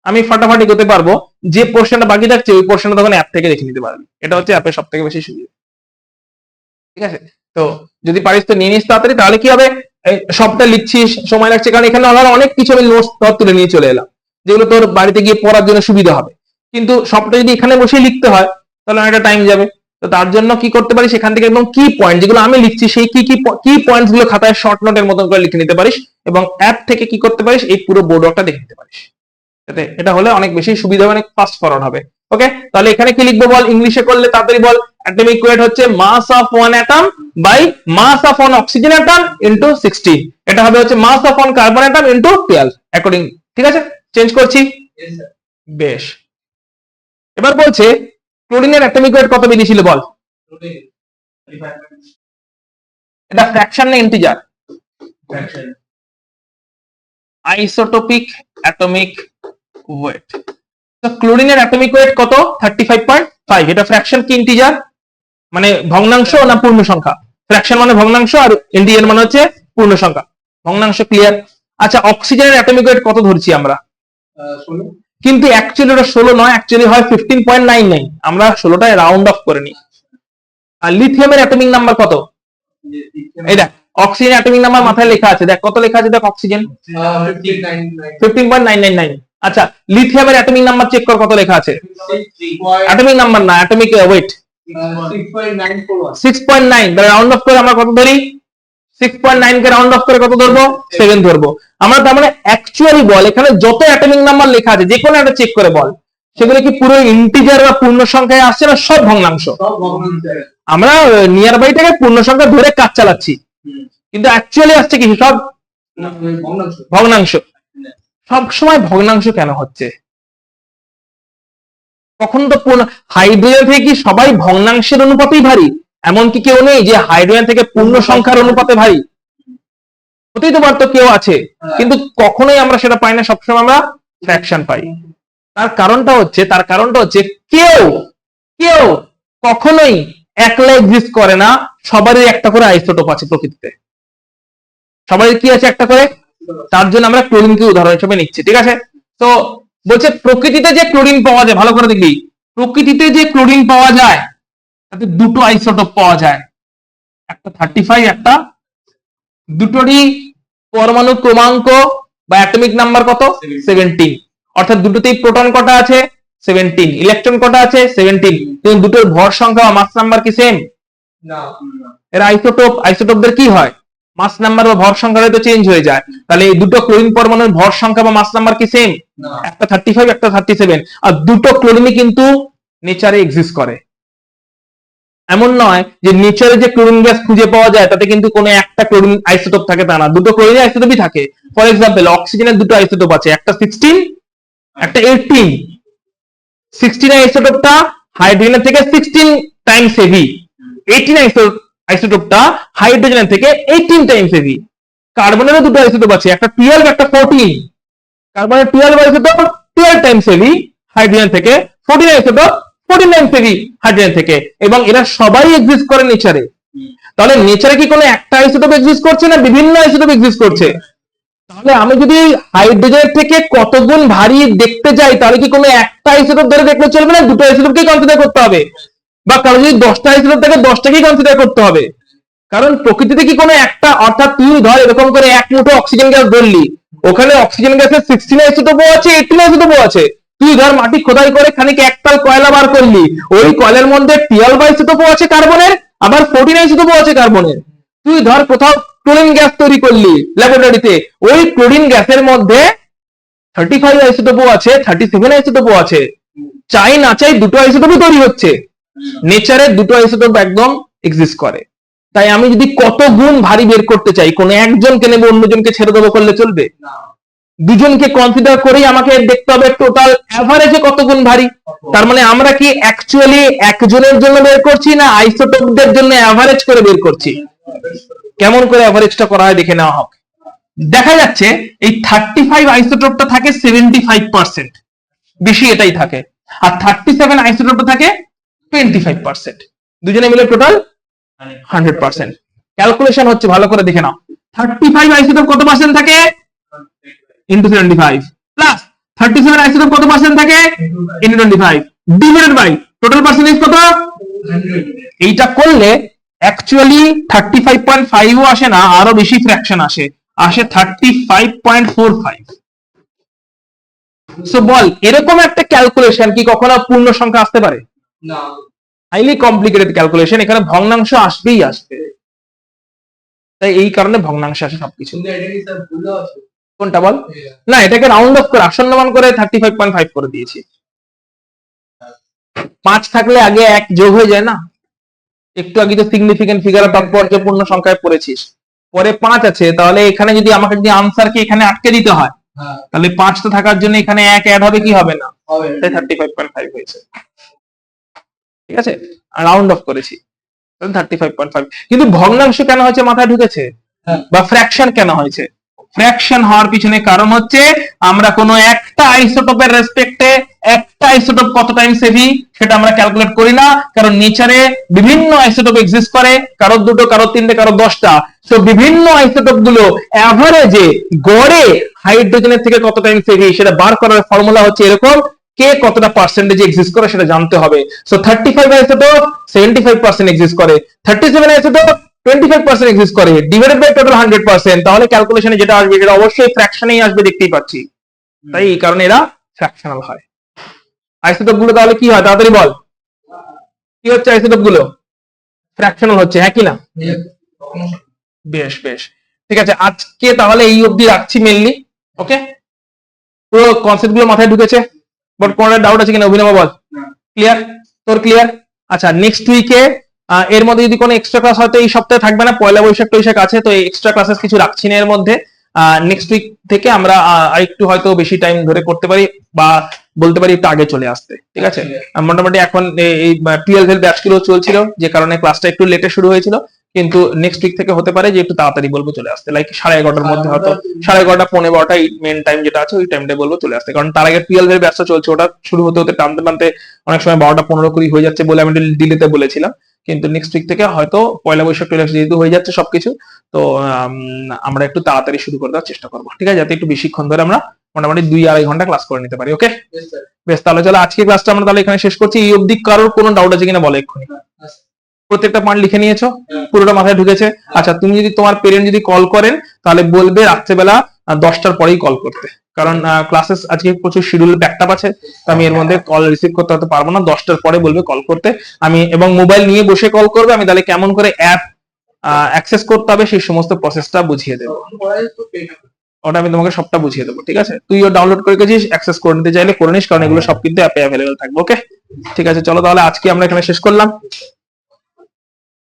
আমি ফাটাফাটি করতে পারবো। যে পোর্শনটা বাকি থাকছে ওই পোর্শনটা তখন অ্যাপ থেকে দেখে নিতে পারবি। এটা হচ্ছে অ্যাপের সব থেকে বেশি সুবিধা। ঠিক আছে, তো যদি পারিস তো নিয়ে নিস তাড়াতাড়ি। তাহলে কি হবে, সবটা লিখছিস সময় লাগছে, কারণ এখানে অনেক কিছু আমি নোটস তুলে নিয়ে চলে এলাম, যেগুলো তোর বাড়িতে গিয়ে পড়ার জন্য সুবিধা হবে। কিন্তু সবটা যদি এখানে বসে লিখতে হয় তাহলে অনেকটা টাইম যাবে। তো তার জন্য কি করতে পারিস, সেখান থেকে একদম কি পয়েন্ট যেগুলো আমি লিখছি সেই কি পয়েন্টস গুলো খাতায় শর্ট নোটের মতন করে লিখে নিতে পারিস, এবং অ্যাপ থেকে কি করতে পারিস, এই পুরো বোর্ড ওয়ার্কটা দেখে নিতে পারিস। এটা হলে অনেক বেশি সুবিধা হবে, অনেক ফাস্ট ফরওয়ার্ড হবে। ওকে, তাহলে এখানে কি লিখবো বল, ইংলিশে করলে তাড়াতাড়ি বল। অ্যাটমিক ওয়েট হচ্ছে mass of one atom by mass of one oxygen atom into 16। এটা হবে হচ্ছে mass of one carbon atom into 12 according. ঠিক আছে, চেঞ্জ করছি। বেশ, এবার বলছে ক্লোরিনের অ্যাটমিক ওয়েট কত বেরিয়েছিল বল? এটা ফ্র্যাকশন না ইন্টিজার? Isotopic atomic wait. তো ক্লোরিনের অ্যাটমিক ওয়েট কত? 35.5। এটা ফ্র্যাকশন কি ইন্টিজার? মানে ভগ্নাংশ না পূর্ণ সংখ্যা? ফ্র্যাকশন মানে ভগ্নাংশ, আর ইন্টিজার মানে হচ্ছে পূর্ণ সংখ্যা। ভগ্নাংশ, ক্লিয়ার? আচ্ছা, অক্সিজেনের অ্যাটমিক ওয়েট কত ধরছি আমরা? কিন্তু অ্যাকচুয়ালি ওটা 16 নয়, অ্যাকচুয়ালি হয় 15.99। আমরা 16টায় রাউন্ড অফ করে নিই। আর লিথিয়ামের অ্যাটমিক নাম্বার কত? এই দেখ, অক্সিজেন অ্যাটমিক নাম্বার মাথায় লেখা আছে, দেখ কত লেখা আছে, দেখ অক্সিজেন 15.999। আচ্ছা, লিথিয়ামের অ্যাটমিক নাম্বার চেক কর কত লেখা আছে। অ্যাটমিক নাম্বার না, অ্যাটমিক ওয়েট 6.9। তাহলে রাউন্ড অফ করে আমরা কত ধরি? 6.9 কে রাউন্ড অফ করে কত ধরবো? 7 ধরবো আমরা। তার মানে অ্যাকচুয়ালি বল, এখানে যত অ্যাটমিক নাম্বার লেখা আছে যে কোনো একটা চেক করে বল, সেগুলো কি পুরো ইন্টিজার বা পূর্ণ সংখ্যায় আসছে না সব ভগ্নাংশ? আমরা নিয়ার বাইটাকে পূর্ণ সংখ্যা ধরে কাজ চালাচ্ছি, কিন্তু অ্যাকচুয়ালি আসছে কি সব ভগ্নাংশ। সব সময় ভগ্নাংশ কেন হচ্ছে? কখন তো হাইড্রোজেন থেকে কি সবাই ভগ্নাংশের অনুপাতেই ভারী? এমনকি কেউ নেই যে হাইড্রোজেন থেকে পূর্ণ সংখ্যার অনুপাতে ভারী। হতেই তো পারতো কেউ আছে, কিন্তু কখনোই আমরা সেটা পাই না, সবসময় আমরা ফ্র্যাকশন পাই। তার কারণটা হচ্ছে কেউ কখনোই একলা এক্সিস্ট করে না, সবারই একটা করে আইসোটোপ আছে প্রকৃতিতে। সবারই কি আছে? একটা করে। তার জন্য আমরা ক্লোরিনকে উদাহরণ হিসেবে নিচ্ছি। ঠিক আছে, তো বলছে প্রকৃতিতে যে ক্লোরিন পাওয়া যায়, ভালো করে দেখবি, প্রকৃতিতে যে ক্লোরিন পাওয়া যায় তাতে দুটো আইসোটোপ পাওয়া যায়, একটা 35, একটা দুটোরই পরমাণু ক্রমাঙ্ক বা অ্যাটমিক নাম্বার কত? 17। অর্থাৎ দুটোতেই প্রোটন কটা আছে? 17। ইলেকট্রন কটা আছে? 17। কিন্তু দুটোর ভর সংখ্যা বা মাস নাম্বার কি সেম? না। এর আইসোটোপদের কি হয়? মাস নাম্বার বা ভর সংখ্যা তো চেঞ্জ হয়ে যায়। তাহলে এই দুটো ক্লোরিন পরমাণুর ভর সংখ্যা বা মাস নাম্বার কি সেম? একটা 35, একটা 37। আর দুটো ক্লোরিনই কিন্তু নেচারে এক্সিস্ট করে। এমন নয় যে নেচারে যে ক্লোরিন গ্যাস খুঁজে পাওয়া যায় তাতে কিন্তু কোনো একটা ক্লোরিন আইসোটোপ থাকে, তা না, দুটো ক্লোরিন আইসোটোপই থাকে। ফর এক্সাম্পল, অক্সিজেনের দুটো আইসোটোপ আছে, একটা 16, একটা 18। 16 আইসোটোপটা হাইড্রোজেনের থেকে 16 টাইমস হেভি, 18 আইসোটোপটা হাইড্রোজেনের থেকে 18 টাইমস হেভি। কার্বনেরও দুটো আইসোটোপ আছে, একটা 12, একটা 14। কার্বনের 12 আইসোটোপ 12 টাইমস হেভি হাইড্রোজেন থেকে, 14 আইসোটোপ 14 টাইমস হেভি হাইড্রোজেন থেকে, এবং এরা সবাই এক্সিস্ট করে নেচারে। তাহলে নেচারে কি কোনো একটা আইসোটোপ এক্সিস্ট করছে না বিভিন্ন আইসোটোপ এক্সিস্ট করছে? তাহলে আমি যদি হাইড্রোজেনের থেকে কত গুণ ভারী দেখতে যাই তাহলে কি কোনো একটা আইসোটোপ ধরে দেখলে চলবে না, দুটো আইসোটোপকেই কনসিডার করতে হবে। বা কারো যদি 10টা আইসোটোপ থাকে 10টাকেই কনসিডার করতে হবে। কারণ প্রকৃতিতে কি কোনো একটা, অর্থাৎ তুই ধর এরকম করে এক মুঠো অক্সিজেন গ্যাস ধরলি, ওখানে অক্সিজেন গ্যাসের 16 আইসোটোপও আছে, 18 আইসোটোপও আছে। তুই ধর মাটি খোদাই করে খানিক একতাল কয়লা বার করলি, ওই কয়লার মধ্যে 12 আইসোটোপও আছে কার্বনের, আবার 14 আইসোটোপও আছে কার্বনের। তুই ধর কোথাও ক্লোরিন গ্যাস তৈরি করলি ল্যাবরেটরিতে, ওই ক্লোরিন গ্যাসের মধ্যে 35 আইসোটোপও আছে, 37 আইসোটোপও আছে, চাই না চাই দুটো আইসোটোপই তৈরি হচ্ছে। নেচারে দুটো আইসোটোপ একদম এক্সিস্ট করে। তাই আমি যদি কত গুণ ভারী বের করতে চাই, কোন একজনকে নেবো অন্যজনকে ছেড়ে দেবো করলে চলবে? না, দুজনকে কনসিডার করেই আমাকে দেখতে হবে টোটাল অ্যাভারেজে কত গুণ ভারী। তার মানে আমরা কি অ্যাকচুয়ালি একজনের জন্য বের করছি না আইসোটোপদের জন্য অ্যাভারেজ করে বের করছি? কেমন করে অ্যাভারেজটা করা হয় দেখে নেওয়া হোক। দেখা যাচ্ছে এই 35 আইসোটোপটা থাকে 75%, বেশি এটাই থাকে, আর 37 আইসোটোপটা থাকে 25%, দুজনে মিলে টোটাল 100%। ক্যালকুলেশন হচ্ছে, ভালো করে দেখে নাও। 35 আইসোটোপ কত পার্সেন্ট থাকে ইনটু 75 প্লাস 37 আইসোটোপ কত পার্সেন্ট থাকে into 25 divided by total percentage কত। এইটা করলে অ্যাকচুয়ালি 35.5 ও আসে না, আরো বেশি ফ্র্যাকশন আসে 35.45। সো বল এরকম একটা ক্যালকুলেশন কি কখনো পূর্ণ সংখ্যা আসতে পারে? না, হাইলি কমপ্লিকেটেড ক্যালকুলেশন, এখানে ভগ্নাংশ আসবেই আসবে। তাই এই কারণে ভগ্নাংশ আসে সবকিছু। কিন্তু এটা কি স্যার ভুল আছে? কোনটা বল? না, এটাকে রাউন্ড অফ করে আসন্নমান করে 35.5 করে দিয়েছি। 5 থাকলে আগে 1 যোগ হয়ে যায় না? একটু আগে তো সিগনিফিকেন্ট ফিগার তাৎপর্যপূর্ণ সংখ্যায় পড়েছিস, পরে 5 আছে, তাহলে এখানে যদি আমাকে যদি আনসারকে এখানে আটকে দিতে হয়, হ্যাঁ, তাহলে 5 তো থাকার জন্য এখানে 1 অ্যাড হবে কি হবে না? হবে না। তাই 35.5 হয়েছে। ঠিক আছে, রাউন্ড অফ করেছি 35.5। কিন্তু ভগ্নাংশ কেন হয়েছে মাথায় ঢুকেছে? হ্যাঁ। বা ফ্র্যাকশন কেন হয়েছে? ফ্র্যাকশন হওয়ার পিছনে কারণ হচ্ছে আমরা কোনো একটা আইসোটোপের রেসপেক্টে একটা আইসোটোপ কত টাইমস হেভি সেটা আমরা ক্যালকুলেট করি না, কারণ নেচারে বিভিন্ন আইসোটোপ এক্সিস্ট করে, কারো দুটো, কারো তিনটে, কারো 10টা। সো বিভিন্ন আইসোটোপ গুলো অ্যাভারেজে গড়ে হাইড্রোজেনের থেকে কত টাইমস হেভি সেটা বার করার ফর্মুলা হচ্ছে এরকম, কে কতটা পার্সেন্টেজ এক্সিস্ট করে সেটা জানতে হবে। সো 35 আইসোটোপ 75% এক্সিস্ট করে, 37 আইসোটোপ 25% এক্সিস্ট করে, ডিভাইডেড বাই টোটাল 100%, তাহলে ক্যালকুলেশনে যেটা আসবে সেটা অবশ্যই ফ্র্যাকশনেই আসবে, দেখতেই পাচ্ছি। তাই এই কারণে এরা ফ্র্যাকশনাল হয়। আইসোটোপ গুলো তাহলে কি হয় তাড়াতাড়ি বল, কি হচ্ছে আইসোটোপ গুলো? ফ্র্যাকশনাল হচ্ছে, হ্যাঁ কি না? বেশ বেশ, ঠিক আছে, আজকে তাহলে এই অবধি রাখছি মেনলি। ওকে, পুরো কনসেপ্ট গুলো মাথায় ঢুকেছে? বাট কোনো ডাউট আছে কিনা অভিনব বল? ক্লিয়ার? তোর ক্লিয়ার? আচ্ছা, নেক্সট উইকে এর মধ্যে যদি কোনো এক্সট্রা ক্লাস হয়তো এই সপ্তাহে থাকবে না, পয়লা বৈশাখ টৈশাখ আছে, তো এক্সট্রা ক্লাসেস কিছু রাখছি না এর মধ্যে। নেক্সট উইক থেকে আমরা আরেকটু হয়তো বেশি টাইম ধরে করতে পারি, বা বলতে পারি একটু আগে চলে আসতে। ঠিক আছে, মোটামুটি এখন এই 12 এর ব্যাচ গুলো চলছিল, যে কারণে ক্লাসটা একটু লেটে শুরু হয়েছিল, কিন্তু নেক্সট উইক থেকে হতে পারে যে একটু তাড়াতাড়ি বলবো চলে আসতে, লাইক 11:30-র মধ্যে, হয়তো 11:30, 11:45 এই মেন টাইম যেটা আছে ওই টাইমটাই বলবো চলে আসতে। কারণ তার আগে 12 এর ব্যাচটা চলছে, ওটা শুরু হতে হতে টানতে টানতে অনেক সময় 12:15-20 হয়ে যাচ্ছে বলে আমি ডিলেতে বলেছিলাম। কিন্তু নেক্সট উইক থেকে হয়তো পয়লা বৈশাখ টৈশাখ যেহেতু হয়ে যাচ্ছে সবকিছু, তো আমরা একটু তাড়াতাড়ি শুরু করে দেওয়ার চেষ্টা করবো। ঠিক আছে, যাতে একটু বেশিক্ষণ ধরে আমরা মোটামুটি 2-2.5 ঘন্টা ক্লাস করে নিতে পারি। ওকে, বেশ, তাহলে চলো আজকে ক্লাসটা আমরা তাহলে এখানে শেষ করছি। এই অবধি কারোর কোনো ডাউট আছে কিনা বলো এক্ষুনি? প্রত্যেকটা পয়েন্ট লিখে নিয়েছো? পুরোটা মাথায় ঢুকেছে? আচ্ছা, তুমি যদি তোমার পেরেন্ট যদি কল করেন তাহলে বলবে রাত্রেবেলা 10টার পরেই কল করতে, কারণ ক্লাসেস আজকে প্রচুর শিডিউল ব্যাকআপ আছে, তো আমি এর মধ্যে কল রিসিভ করতে হতে পারবো না। 10টার পরে বলবে কল করতে, আমি এবং মোবাইল নিয়ে বসে কল করবে, আমি তাহলে কেমন করে অ্যাপ অ্যাক্সেস করতে হবে সেই সমস্ত প্রসেসটা বুঝিয়ে দেবো। ওটা আমি তোমাকে সবটা বুঝিয়ে দেবো। ঠিক আছে, তুইও ডাউনলোড করে গেছিস, অ্যাক্সেস করে নিতে চাইলে করে নিস, কারণ এগুলো সব কিন্তু অ্যাপে অ্যাভেলেবল থাকবে। ওকে, ঠিক আছে, চলো তাহলে আজকে আমরা এখানে শেষ করলাম।